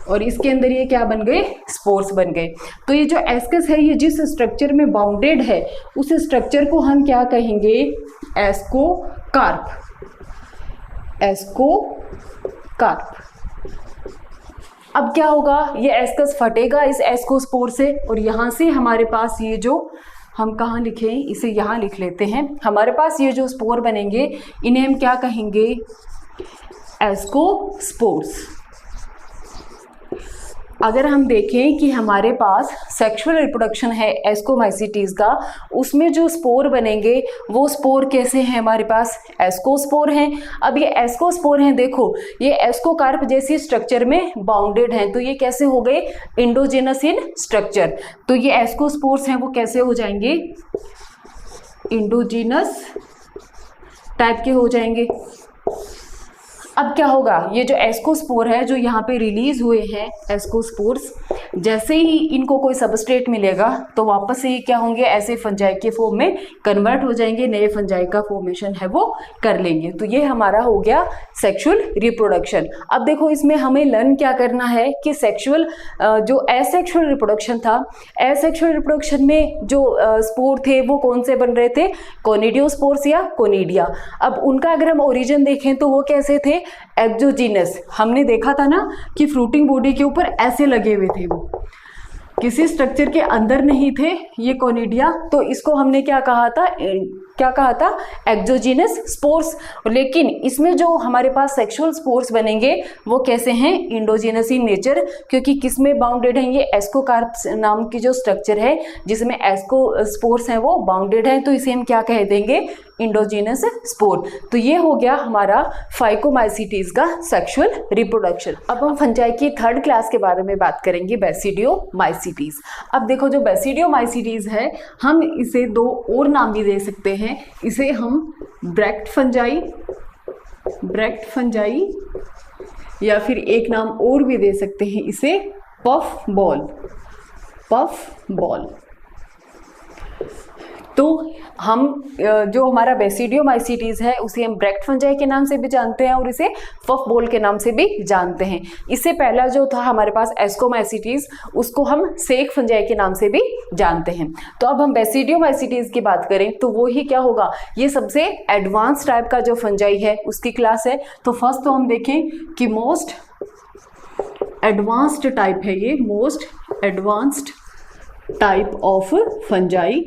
और इसके अंदर ये क्या बन गए, स्पोर्स बन गए। तो ये जो एस्कस है ये जिस स्ट्रक्चर में बाउंडेड है उस स्ट्रक्चर को हम क्या कहेंगे, एस्कोकार्प। अब क्या होगा, ये एस्कस फटेगा इस एस्कोस्पोर से, और यहाँ से हमारे पास ये जो हम कहाँ लिखें, इसे यहाँ लिख लेते हैं। हमारे पास ये जो स्पोर बनेंगे इन्हें हम क्या कहेंगे, एस्कोस्पोर्स। अगर हम देखें कि हमारे पास सेक्सुअल रिप्रोडक्शन है एस्कोमाइसीटीज का, उसमें जो स्पोर बनेंगे वो स्पोर कैसे हैं, हमारे पास एस्कोस्पोर हैं। अब ये एस्कोस्पोर हैं, देखो ये एस्कोकार्प जैसी स्ट्रक्चर में बाउंडेड हैं, तो ये कैसे हो गए, इंडोजेनस इन स्ट्रक्चर। तो ये एस्कोस्पोर्स हैं वो कैसे हो जाएंगे, इंडोजीनस टाइप के हो जाएंगे। अब क्या होगा, ये जो एस्कोस्पोर है जो यहाँ पे रिलीज हुए हैं एस्कोस्पोर्स, जैसे ही इनको कोई सबस्ट्रेट मिलेगा तो वापस से ये क्या होंगे, ऐसे फंजाई के फॉर्म में कन्वर्ट हो जाएंगे, नए फंजाई का फॉर्मेशन है वो कर लेंगे। तो ये हमारा हो गया सेक्सुअल रिप्रोडक्शन। अब देखो इसमें हमें लर्न क्या करना है कि सेक्सुअल जो एसेक्सुअल रिप्रोडक्शन था, एसेक्सुअल रिप्रोडक्शन में जो स्पोर थे वो कौन से बन रहे थे, कोनिडियोस्पोर्स या कोनिडिया। अब उनका अगर हम ओरिजिन देखें तो वो कैसे थे, एक्सोजीनस। हमने देखा था ना कि फ्रूटिंग बॉडी के ऊपर ऐसे लगे हुए थे, वो किसी स्ट्रक्चर के अंदर नहीं थे ये कोनिडिया। तो इसको हमने क्या कहा था, एक्सोजीनस स्पोर्स। लेकिन इसमें जो हमारे पास सेक्सुअल स्पोर्स बनेंगे वो कैसे हैं, इंडोजीनस इन नेचर, क्योंकि किस में बाउंडेड हैं, ये एस्कोकार्प नाम की जो स्ट्रक्चर है जिसमें एस्को स्पोर्स हैं वो बाउंडेड हैं, तो इसे हम क्या कह देंगे, इंडोजीनस स्पोर। तो ये हो गया हमारा फाइकोमाइसीटीज का सेक्सुअल रिप्रोडक्शन। अब हम फंजाई की थर्ड क्लास के बारे में बात करेंगे, बेसिडियोमाइसीटीज। अब देखो जो बेसिडियोमाइसीटीज है हम इसे दो और नाम भी दे सकते हैं, इसे हम ब्रैक्ट फंजाई या फिर एक नाम और भी दे सकते हैं, इसे पफ बॉल। तो हम जो हमारा बेसिडियोमाइसीटीज है उसे हम ब्रैक्ट फंजाई के नाम से भी जानते हैं और इसे पफ बॉल के नाम से भी जानते हैं। इससे पहला जो था हमारे पास एस्कोमाइसीटीज, उसको हम सेक फंजाई के नाम से भी जानते हैं। तो अब हम बेसिडियोमाइसीटीज की बात करें तो वो ही क्या होगा, ये सबसे एडवांस टाइप का जो फंजाई है उसकी क्लास है। तो फर्स्ट तो हम देखें कि मोस्ट एडवांस्ड टाइप है ये, most advanced type of fungi.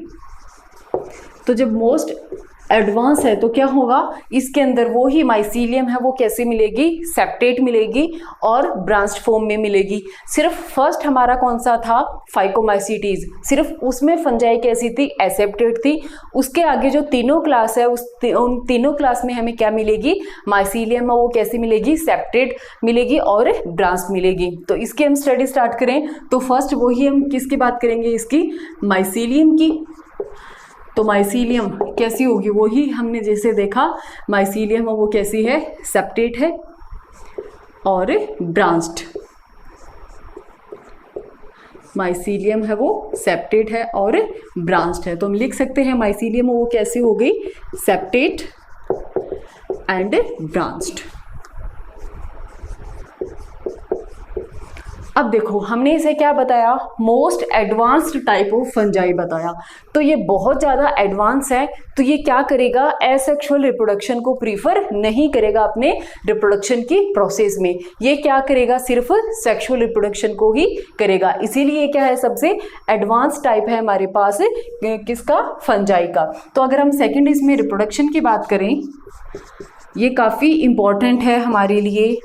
तो जब मोस्ट एडवांस है तो क्या होगा, इसके अंदर वो ही माइसीलियम है वो कैसे मिलेगी, सेप्टेट मिलेगी और ब्रांच्ड फॉर्म में मिलेगी। सिर्फ फर्स्ट हमारा कौन सा था, फाइकोमाइसीटीज, सिर्फ उसमें फंजाई कैसी थी, एसेप्टेट थी। उसके आगे जो तीनों क्लास है उन तीनों क्लास में हमें क्या मिलेगी, माइसीलियम है वो कैसी मिलेगी, सेप्टेट मिलेगी और ब्रांच मिलेगी। तो इसकी हम स्टडी स्टार्ट करें तो फर्स्ट वही हम किसकी बात करेंगे, इसकी माइसीलियम की। तो माइसीलियम कैसी होगी, वही हमने जैसे देखा, माइसीलियम वो कैसी है, सेप्टेट है और ब्रांच्ड। माइसीलियम है वो सेप्टेट है और ब्रांच्ड है। तो हम लिख सकते हैं माइसीलियम वो कैसी हो गई, सेप्टेट एंड ब्रांच्ड। अब देखो हमने इसे क्या बताया, most advanced type of fungi बताया। तो ये बहुत ज़्यादा एडवांस है, तो ये क्या करेगा, एसेक्सुअल रिप्रोडक्शन को प्रीफर नहीं करेगा अपने रिप्रोडक्शन की प्रोसेस में। ये क्या करेगा, सिर्फ सेक्सुअल रिप्रोडक्शन को ही करेगा। इसीलिए क्या है, सबसे एडवांस टाइप है हमारे पास किसका, फंजाई का। तो अगर हम सेकेंड इसमें रिप्रोडक्शन की बात करें, ये काफ़ी इम्पॉर्टेंट है हमारे लिए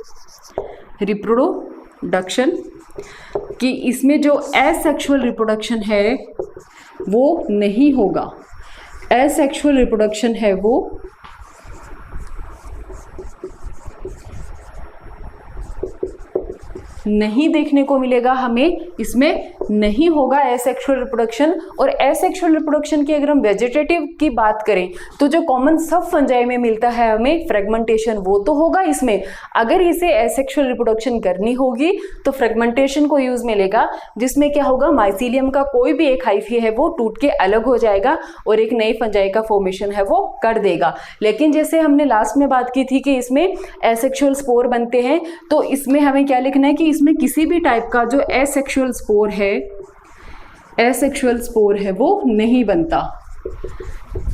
रिप्रोडक्शन, कि इसमें जो एसेक्सुअल रिप्रोडक्शन है वो नहीं होगा। एसेक्सुअल रिप्रोडक्शन है वो नहीं देखने को मिलेगा हमें, इसमें नहीं होगा एसेक्सुअल रिप्रोडक्शन। और एसेक्सुअल रिप्रोडक्शन की अगर हम वेजिटेटिव की बात करें तो जो कॉमन सब फंजाई में मिलता है हमें फ्रेगमेंटेशन, वो तो होगा इसमें। अगर इसे एसेक्सुअल रिप्रोडक्शन करनी होगी तो फ्रेगमेंटेशन को यूज में लेगा, जिसमें क्या होगा, माइसीलियम का कोई भी एक हाइफी है वो टूट के अलग हो जाएगा और एक नई फंजाई का फॉर्मेशन है वो कर देगा। लेकिन जैसे हमने लास्ट में बात की थी कि इसमें एसेक्सुअल स्पोर बनते हैं, तो इसमें हमें क्या लिखना है कि इसमें किसी भी टाइप का जो एसेक्सुअल स्पोर है, एसेक्सुअल स्पोर है वो नहीं बनता।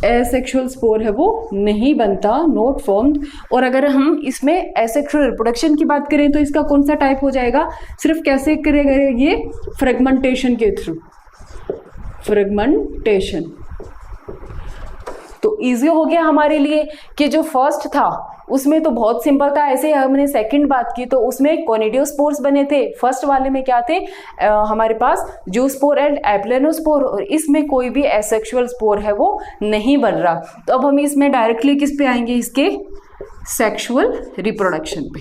एसेक्सुअल स्पोर है वो नहीं बनता, नॉट फॉर्म्ड। और अगर हम इसमें एसेक्सुअल रिप्रोडक्शन की बात करें तो इसका कौन सा टाइप हो जाएगा, सिर्फ कैसे करेगा ये, फ्रेगमेंटेशन के थ्रू, फ्रेगमेंटेशन। तो इजी हो गया हमारे लिए कि जो फर्स्ट था उसमें तो बहुत सिंपल था। ऐसे हमने सेकंड बात की तो उसमें कोनिडियोस्पोर्स बने थे, फर्स्ट वाले में क्या थे, हमारे पास जूस्पोर एंड एप्लेनोस्पोर, और इसमें कोई भी एसेक्सुअल स्पोर है वो नहीं बन रहा। तो अब हम इसमें डायरेक्टली किस पे आएंगे, इसके सेक्सुअल रिप्रोडक्शन पे,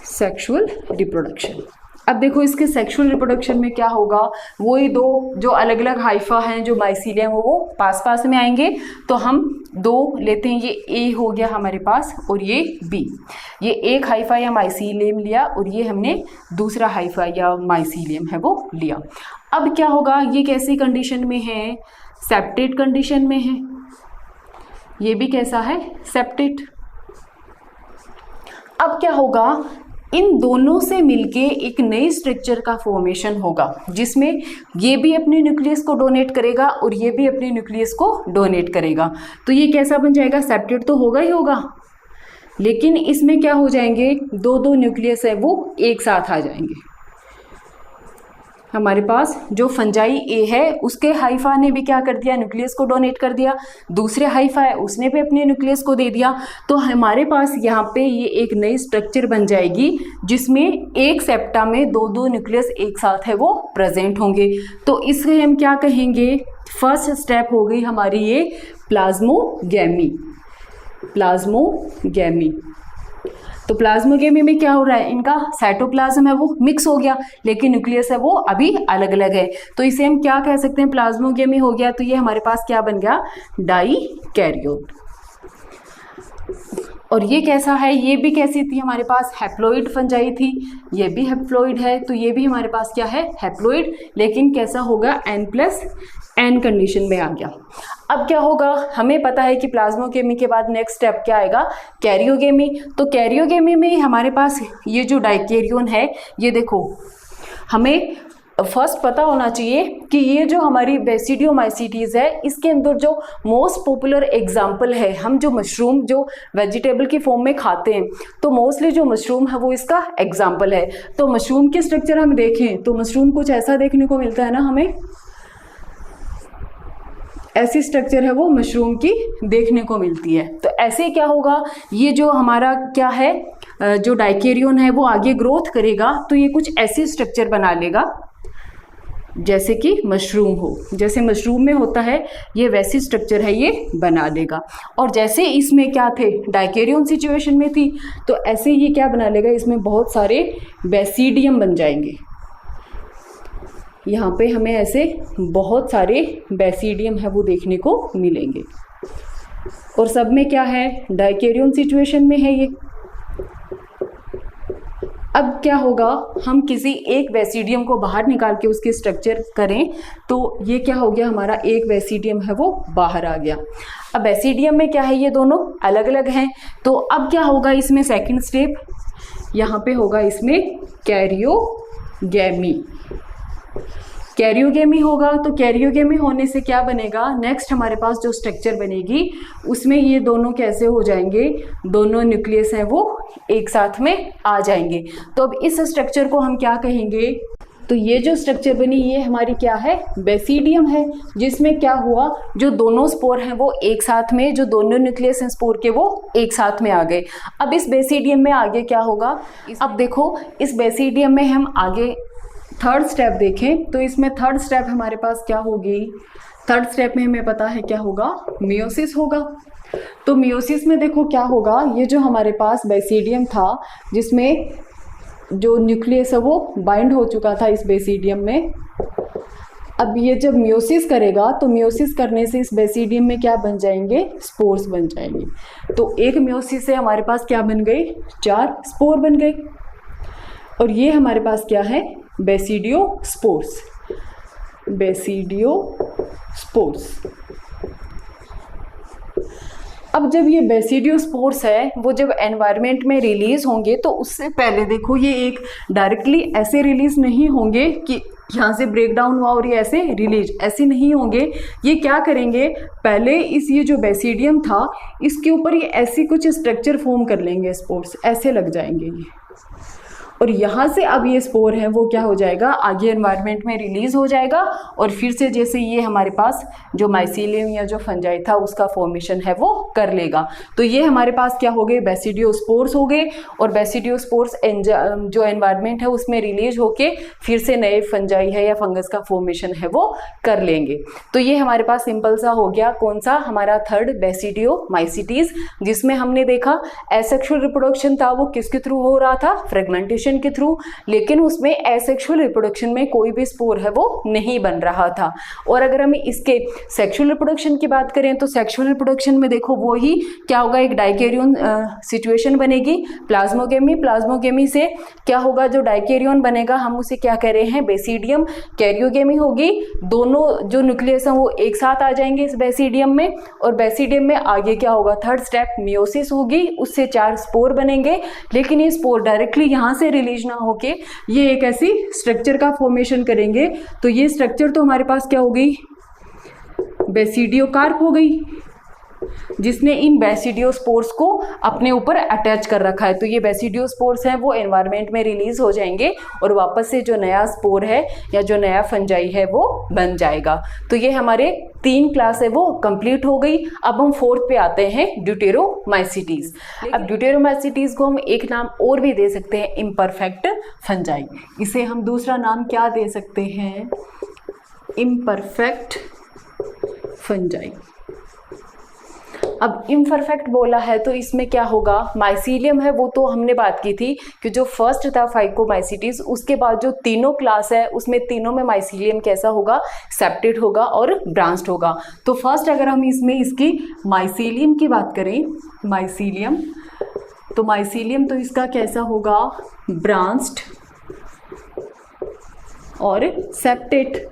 सेक्सुअल रिप्रोडक्शन। अब देखो इसके सेक्सुअल रिप्रोडक्शन में क्या होगा, वही दो जो अलग अलग हाइफा हैं जो माइसीलियम वो पास पास में आएंगे। तो हम दो लेते हैं, ये ए हो गया हमारे पास और ये बी। ये एक हाइफा या माइसीलियम लिया और ये हमने दूसरा हाइफा या माइसीलियम है वो लिया। अब क्या होगा, ये कैसी कंडीशन में है, सेप्टेट कंडीशन में है, ये भी कैसा है, सेप्टेट। अब क्या होगा, इन दोनों से मिलके एक नई स्ट्रक्चर का फॉर्मेशन होगा, जिसमें ये भी अपने न्यूक्लियस को डोनेट करेगा और ये भी अपने न्यूक्लियस को डोनेट करेगा। तो ये कैसा बन जाएगा, सेप्टेट तो होगा ही होगा, लेकिन इसमें क्या हो जाएंगे, दो दो न्यूक्लियस है वो एक साथ आ जाएंगे। हमारे पास जो फंजाई ए है उसके हाइफा ने भी क्या कर दिया, न्यूक्लियस को डोनेट कर दिया, दूसरे हाइफा है उसने भी अपने न्यूक्लियस को दे दिया। तो हमारे पास यहाँ पे ये एक नई स्ट्रक्चर बन जाएगी जिसमें एक सेप्टा में दो दो न्यूक्लियस एक साथ है वो प्रेजेंट होंगे। तो इसे हम क्या कहेंगे, फर्स्ट स्टेप हो गई हमारी ये प्लाज्मोगैमी, प्लाज्मोगैमी। तो प्लाज्मोगैमी में क्या हो रहा है, इनका साइटोप्लाज्म है वो मिक्स हो गया, लेकिन न्यूक्लियस है वो अभी अलग अलग है। तो इसे हम क्या कह सकते हैं, प्लाज्मोगैमी हो गया। तो ये हमारे पास क्या बन गया, डाइकैरियोट। और ये कैसा है, ये भी कैसी थी, हमारे पास हैप्लॉइड फंजाई थी, ये भी हैप्लॉइड है। तो ये भी हमारे पास क्या है, हैप्लॉइड, लेकिन कैसा होगा, N+N कंडीशन में आ गया। अब क्या होगा, हमें पता है कि प्लाज्मोगेमी के बाद नेक्स्ट स्टेप क्या आएगा, कैरियोगेमी। तो कैरियोगेमी में हमारे पास ये जो डाइकैरियोन है, ये देखो हमें फर्स्ट पता होना चाहिए कि ये जो हमारी बेसिडियोमाइसीटीज है, इसके अंदर जो मोस्ट पॉपुलर एग्जाम्पल है, हम जो मशरूम जो वेजिटेबल की फॉर्म में खाते हैं, तो मोस्टली जो मशरूम है वो इसका एग्जाम्पल है। तो मशरूम के स्ट्रक्चर हम देखें तो मशरूम कुछ ऐसा देखने को मिलता है ना, हमें ऐसी स्ट्रक्चर है वो मशरूम की देखने को मिलती है। तो ऐसे क्या होगा, ये जो हमारा क्या है, जो डाइकेरियन है वो आगे ग्रोथ करेगा तो ये कुछ ऐसी स्ट्रक्चर बना लेगा जैसे कि मशरूम हो, जैसे मशरूम में होता है ये वैसी स्ट्रक्चर है ये बना लेगा। और जैसे इसमें क्या थे, डाइकेरियन सिचुएशन में थी, तो ऐसे ये क्या बना लेगा, इसमें बहुत सारे बेसिडियम बन जाएंगे। यहाँ पे हमें ऐसे बहुत सारे बेसिडियम है वो देखने को मिलेंगे। और सब में क्या है, डाइकेरियन सिचुएशन में है ये। अब क्या होगा, हम किसी एक बेसिडियम को बाहर निकाल के उसकी स्ट्रक्चर करें तो ये क्या हो गया, हमारा एक बेसिडियम है वो बाहर आ गया। अब बेसिडियम में क्या है, ये दोनों अलग अलग हैं। तो अब क्या होगा, इसमें सेकंड स्टेप यहाँ पे होगा, इसमें कैरियोगेमी। कैरियोगेमी होगा, तो कैरियोगेमी होने से क्या बनेगा, नेक्स्ट हमारे पास जो स्ट्रक्चर बनेगी उसमें ये दोनों कैसे हो जाएंगे, दोनों न्यूक्लियस हैं वो एक साथ में आ जाएंगे। तो अब इस स्ट्रक्चर को हम क्या कहेंगे, तो ये जो स्ट्रक्चर बनी ये हमारी क्या है, बेसिडियम है, जिसमें क्या हुआ, जो दोनों स्पोर हैं वो एक साथ में, जो दोनों न्यूक्लियस हैं स्पोर के वो एक साथ में आ गए। अब इस बेसिडियम में आगे क्या होगा, अब देखो इस बेसिडियम में हम आगे थर्ड स्टेप देखें तो इसमें थर्ड स्टेप हमारे पास क्या होगी, थर्ड स्टेप में हमें पता है क्या होगा, मियोसिस होगा। तो मियोसिस में देखो क्या होगा, ये जो हमारे पास बेसिडियम था जिसमें जो न्यूक्लियस है वो बाइंड हो चुका था इस बेसिडियम में, अब ये जब मियोसिस करेगा तो मियोसिस करने से इस बेसिडियम में क्या बन जाएंगे, स्पोर्स बन जाएंगे। तो एक मियोसिस से हमारे पास क्या बन गए, 4 स्पोर बन गए। और ये हमारे पास क्या है, बेसिडियोस्पोर्स। बेसिडियोस्पोर्स। अब जब ये बेसिडियोस्पोर्स है वो जब एनवायरनमेंट में रिलीज होंगे तो उससे पहले देखो ये एक डायरेक्टली ऐसे रिलीज नहीं होंगे कि यहाँ से ब्रेक डाउन हुआ और ये ऐसे रिलीज, ऐसे नहीं होंगे। ये क्या करेंगे, पहले इस ये जो बेसिडियम था इसके ऊपर ये ऐसी कुछ स्ट्रक्चर फॉर्म कर लेंगे, स्पोर्स ऐसे लग जाएंगे ये, और यहाँ से अब ये स्पोर है वो क्या हो जाएगा, आगे एनवायरनमेंट में रिलीज हो जाएगा और फिर से जैसे ये हमारे पास जो माइसीलियम या जो फंजाई था उसका फॉर्मेशन है वो कर लेगा। तो ये हमारे पास क्या हो गए, बेसिडियोस्पोर्स हो गए, और बेसिडियोस्पोर्स जो एनवायरनमेंट है उसमें रिलीज होके फिर से नए फंजाई है या फंगस का फॉर्मेशन है वो कर लेंगे। तो ये हमारे पास सिंपल सा हो गया, कौन सा, हमारा थर्ड बेसिडियोमाइसीटीज, जिसमें हमने देखा एसेक्सुअल रिप्रोडक्शन था वो किसके थ्रू हो रहा था, फ्रेगमेंटेशन के थ्रू, लेकिन उसमें एसेक्सुअल रिप्रोडक्शन में कोई भी स्पोर है वो नहीं बन रहा था। और अगर हम इसके सेक्सुअल रिप्रोडक्शन की बात करें तो सेक्सुअल रिप्रोडक्शन में देखो वो ही क्या होगा, एक डाइकेरियन सिचुएशन बनेगी, प्लाज्मोगेमी। प्लाज्मोगेमी से क्या होगा, जो डाइकेरियन बनेगा हम उसे क्या कह रहे हैं, बेसिडियम। कैरियोगेमी होगी, दोनों जो न्यूक्लियस हैं वो एक साथ आ जाएंगे इस बेसिडियम में, और बेसिडियम में आगे क्या होगा, थर्ड स्टेप मियोसिस होगी, उससे 4 स्पोर बनेंगे, लेकिन ये स्पोर डायरेक्टली यहाँ से रिलीज ना होके ये एक ऐसी स्ट्रक्चर का फॉर्मेशन करेंगे। तो ये स्ट्रक्चर तो हमारे पास क्या हो गई, बेसिडियोकार्प हो गई, जिसने इन बेसिडियोस्पोर्स को अपने ऊपर अटैच कर रखा है। तो ये बेसिडियोस्पोर्स हैं वो एनवायरनमेंट में रिलीज हो जाएंगे और वापस से जो नया स्पोर है या जो नया फंजाई है वो बन जाएगा। तो ये हमारे 3 क्लास है वो कंप्लीट हो गई। अब हम 4th पे आते हैं, ड्यूटेरोमाइसीटीज। अब ड्यूटेरोमाइसीटीज को हम एक नाम और भी दे सकते हैं, इम्परफेक्ट फंजाई। इसे हम दूसरा नाम क्या दे सकते हैं, इम्परफेक्ट फंजाई। अब इम्परफेक्ट बोला है तो इसमें क्या होगा, माइसीलियम है वो तो हमने बात की थी कि जो फर्स्ट था फाइकोमाइसीटीज, उसके बाद जो तीनों क्लास है उसमें तीनों में माइसीलियम कैसा होगा, सेप्टेड होगा और ब्रांच्ड होगा। तो फर्स्ट अगर हम इसमें इसकी माइसीलियम की बात करें, माइसीलियम, तो माइसीलियम तो इसका कैसा होगा, ब्रांच्ड और सेप्टेड।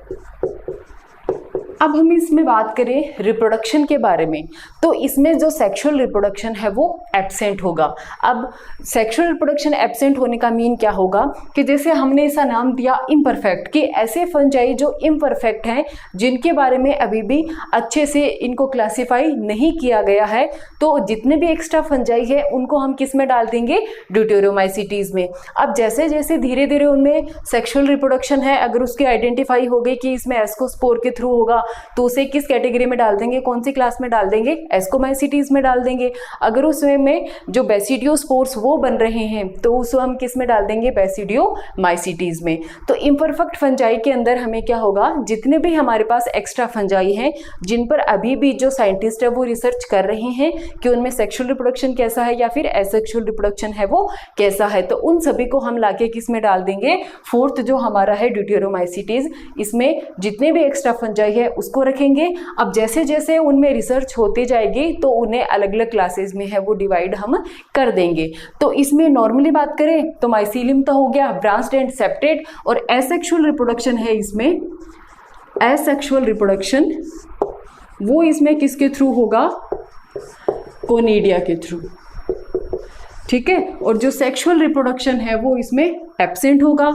अब हम इसमें बात करें रिप्रोडक्शन के बारे में, तो इसमें जो सेक्सुअल रिप्रोडक्शन है वो एब्सेंट होगा। अब सेक्सुअल रिप्रोडक्शन एब्सेंट होने का मीन क्या होगा कि जैसे हमने इसका नाम दिया इम्परफेक्ट, कि ऐसे फंजाई जो इम्परफेक्ट हैं, जिनके बारे में अभी भी अच्छे से इनको क्लासिफाई नहीं किया गया है, तो जितने भी एक्स्ट्रा फंजाई है उनको हम किस में डाल देंगे, ड्यूटेरोमाइसीटीज में। अब जैसे जैसे धीरे धीरे उनमें सेक्सुअल रिप्रोडक्शन है, अगर उसकी आइडेंटिफाई हो गई कि इसमें एस्कोस्पोर के थ्रू होगा, तो उसे किस कैटेगरी में डाल देंगे, कौन सी क्लास में डाल देंगे, एस्कोमाइसीटीज में डाल देंगे। अगर उसमें जो बेसिडियोस्पोर्स वो बन रहे हैं तो उसको हम किस में डाल देंगे, बेसिडियोमाइसीटीज में। तो इम्परफेक्ट फंजाई के अंदर हमें क्या होगा, जितने भी हमारे पास एक्स्ट्रा फंजाई हैं जिन पर अभी भी जो साइंटिस्ट है वो रिसर्च कर रहे हैं कि उनमें सेक्सुअल रिप्रोडक्शन कैसा है या फिर एसेक्सुअल रिप्रोडक्शन है वो कैसा है, तो उन सभी को हम लाके किस में डाल देंगे, फोर्थ जो हमारा है ड्यूटेरोमाइसीटीज, इसमें जितने भी एक्स्ट्रा फंजाई है उसको रखेंगे। अब जैसे जैसे उनमें रिसर्च होती जाएगी तो उन्हें अलग अलग क्लासेस में है वो डिवाइड हम कर देंगे। तो इसमें नॉर्मली बात करें तो माइसीलियम तो हो गया, ब्रांच्ड एंड सेप्टेड, और एसेक्सुअल रिप्रोडक्शन है इसमें, एसेक्सुअल रिप्रोडक्शन वो इसमें किसके थ्रू होगा, कोनिडिया के थ्रू, ठीक है। और जो सेक्सुअल रिप्रोडक्शन है वो इसमें एब्सेंट होगा,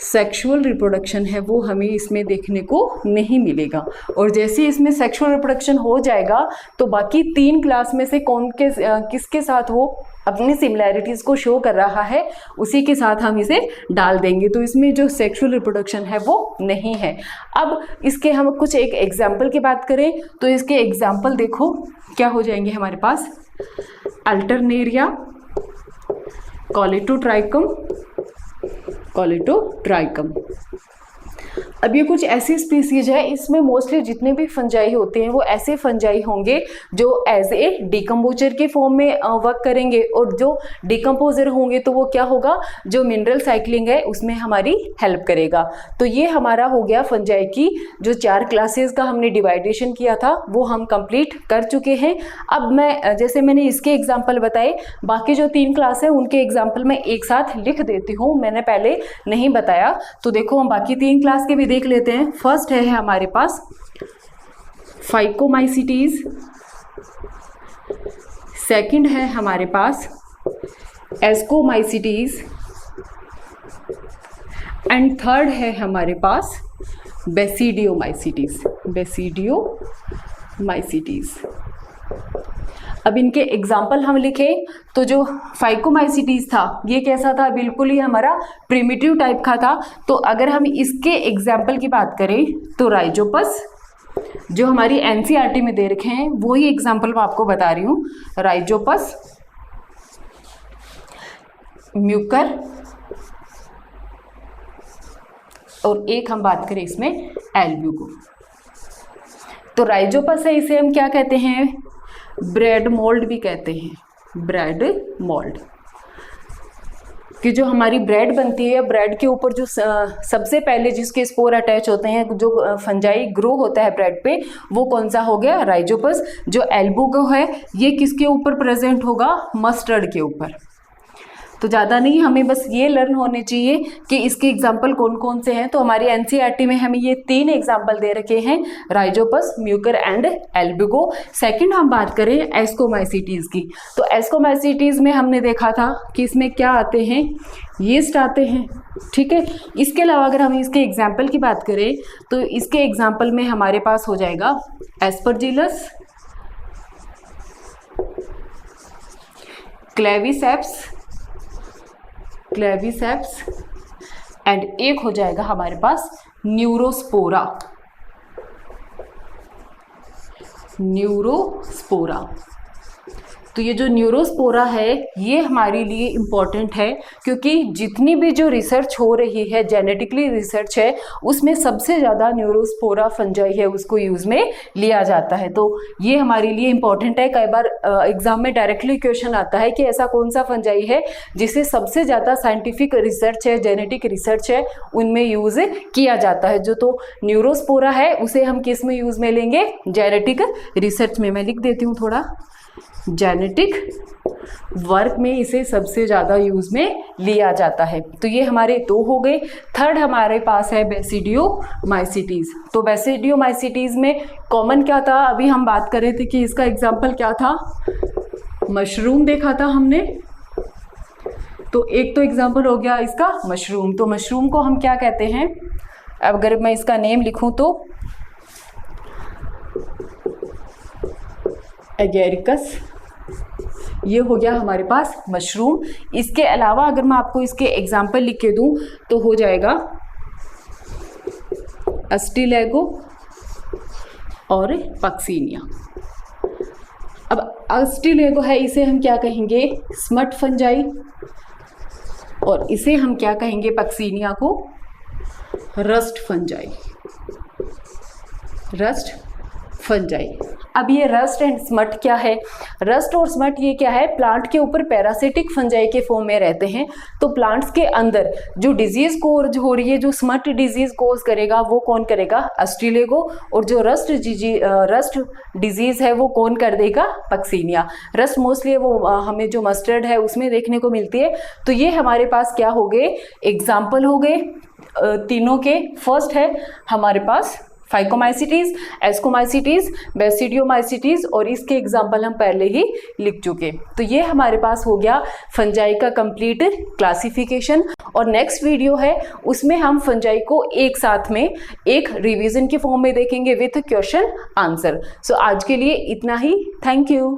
सेक्सुअल रिप्रोडक्शन है वो हमें इसमें देखने को नहीं मिलेगा। और जैसे इसमें सेक्सुअल रिप्रोडक्शन हो जाएगा तो बाकी 3 क्लास में से कौन के किसके साथ वो अपनी सिमिलैरिटीज़ को शो कर रहा है उसी के साथ हम इसे डाल देंगे। तो इसमें जो सेक्सुअल रिप्रोडक्शन है वो नहीं है। अब इसके हम कुछ एक एग्जाम्पल की बात करें तो इसके एग्जाम्पल देखो क्या हो जाएंगे हमारे पास, अल्टरनेरिया, कॉलेटोट्राइकम, कॉलेटोट्राइकम। अब ये कुछ ऐसी स्पीसीज है, इसमें मोस्टली जितने भी फंजाई होते हैं वो ऐसे फंजाई होंगे जो एज ए डिकम्पोजर के फॉर्म में वर्क करेंगे, और जो डिकम्पोजर होंगे तो वो क्या होगा, जो मिनरल साइक्लिंग है उसमें हमारी हेल्प करेगा। तो ये हमारा हो गया फंजाई की जो 4 क्लासेस का हमने डिवाइडेशन किया था वो हम कंप्लीट कर चुके हैं। अब मैं जैसे मैंने इसके एग्जाम्पल बताए, बाकी जो 3 क्लास है उनके एग्जाम्पल मैं एक साथ लिख देती हूँ, मैंने पहले नहीं बताया। तो देखो हम बाकी 3 क्लास के भी देख लेते हैं। फर्स्ट है हमारे पास फाइकोमाइसीटीज, सेकंड है हमारे पास एस्कोमाइसीटीज, एंड थर्ड है हमारे पास बेसिडियोमाइसीटीज, बेसिडियोमाइसीटीज। अब इनके एग्जाम्पल हम लिखें तो जो फाइकोमाइसीटीज था ये कैसा था, बिल्कुल ही हमारा प्रिमिटिव टाइप का था। तो अगर हम इसके एग्जाम्पल की बात करें तो राइजोपस, जो हमारी एनसीईआरटी में दे रखे हैं वही एग्जाम्पल मैं आपको बता रही हूँ, राइजोपस, म्यूकर, और एक हम बात करें इसमें एल्ब्यूको। तो राइजोपस है, इसे हम क्या कहते हैं, ब्रेड मोल्ड भी कहते हैं, ब्रेड मोल्ड, कि जो हमारी ब्रेड बनती है, ब्रेड के ऊपर जो सबसे पहले जिसके स्पोर अटैच होते हैं, जो फंजाई ग्रो होता है ब्रेड पे, वो कौन सा हो गया, राइजोपस। जो एल्ब्यूको है ये किसके ऊपर प्रेजेंट होगा, मस्टर्ड के ऊपर। तो ज़्यादा नहीं, हमें बस ये लर्न होने चाहिए कि इसके एग्जाम्पल कौन कौन से हैं। तो हमारी एनसीईआरटी में हमें ये 3 एग्जाम्पल दे रखे हैं, राइजोपस, म्यूकर एंड एल्ब्यूको। सेकंड हम बात करें एस्कोमाइसीटीज की, तो एस्कोमाइसीटीज में हमने देखा था कि इसमें क्या आते हैं, यीस्ट आते हैं, ठीक है। इसके अलावा अगर हम इसके एग्जाम्पल की बात करें तो इसके एग्जाम्पल में हमारे पास हो जाएगा एस्परजिलस, क्लेविसेप्स, एंड एक हो जाएगा हमारे पास न्यूरोस्पोरा, न्यूरोस्पोरा। तो ये जो न्यूरोस्पोरा है ये हमारे लिए इम्पॉर्टेंट है, क्योंकि जितनी भी जो रिसर्च हो रही है, जेनेटिकली रिसर्च है, उसमें सबसे ज़्यादा न्यूरोस्पोरा फंजाई है उसको यूज़ में लिया जाता है। तो ये हमारे लिए इम्पॉर्टेंट है। कई बार एग्जाम में डायरेक्टली क्वेश्चन आता है कि ऐसा कौन सा फंजाई है जिसे सबसे ज़्यादा साइंटिफिक रिसर्च है, जेनेटिक रिसर्च है, उनमें यूज़ किया जाता है। जो तो न्यूरोस्पोरा है उसे हम किस में यूज़ में लेंगे, जेनेटिक रिसर्च में। मैं लिख देती हूँ थोड़ा, जेनेटिक वर्क में इसे सबसे ज़्यादा यूज़ में लिया जाता है। तो ये हमारे 2 हो गए। थर्ड हमारे पास है बेसिडियोमाइसीटीज़। तो बेसिडियोमाइसीटीज़ में कॉमन क्या था, अभी हम बात कर रहे थे कि इसका एग्जाम्पल क्या था, मशरूम देखा था हमने। तो एक तो एग्जाम्पल हो गया इसका मशरूम। तो मशरूम को हम क्या कहते हैं, अब अगर मैं इसका नेम लिखूं तो एगेरिकस, ये हो गया हमारे पास मशरूम। इसके अलावा अगर मैं आपको इसके एग्जाम्पल लिख के दूं तो हो जाएगा अस्टिलेगो और पक्सीनिया। अब अस्टिलेगो है, इसे हम क्या कहेंगे, स्मट फंजाई, और इसे हम क्या कहेंगे, पक्सीनिया को रस्ट फंजाई, रस्ट फंजाई। अब ये रस्ट एंड स्मट क्या है, रस्ट और स्मट ये क्या है, प्लांट के ऊपर पैरासिटिक फंजाई के फॉर्म में रहते हैं। तो प्लांट्स के अंदर जो डिजीज कोज हो रही है, जो स्मट डिजीज कोज करेगा वो कौन करेगा, अस्टिलेगो, और जो रस्ट डिजीज है वो कौन कर देगा, पक्सीनिया। रस्ट मोस्टली वो हमें जो मस्टर्ड है उसमें देखने को मिलती है। तो ये हमारे पास क्या हो गए, एग्जाम्पल हो गए तीनों के। फर्स्ट है हमारे पास फाइकोमाइसीटीज, एस्कोमाइसीटीज, बेसिडियोमाइसीटीज, और इसके एग्जाम्पल हम पहले ही लिख चुके। तो ये हमारे पास हो गया फंजाई का कंप्लीट क्लासिफिकेशन। और नेक्स्ट वीडियो है उसमें हम फंजाई को एक साथ में एक रिवीजन के फॉर्म में देखेंगे विथ क्वेश्चन आंसर। सो आज के लिए इतना ही। Thank you.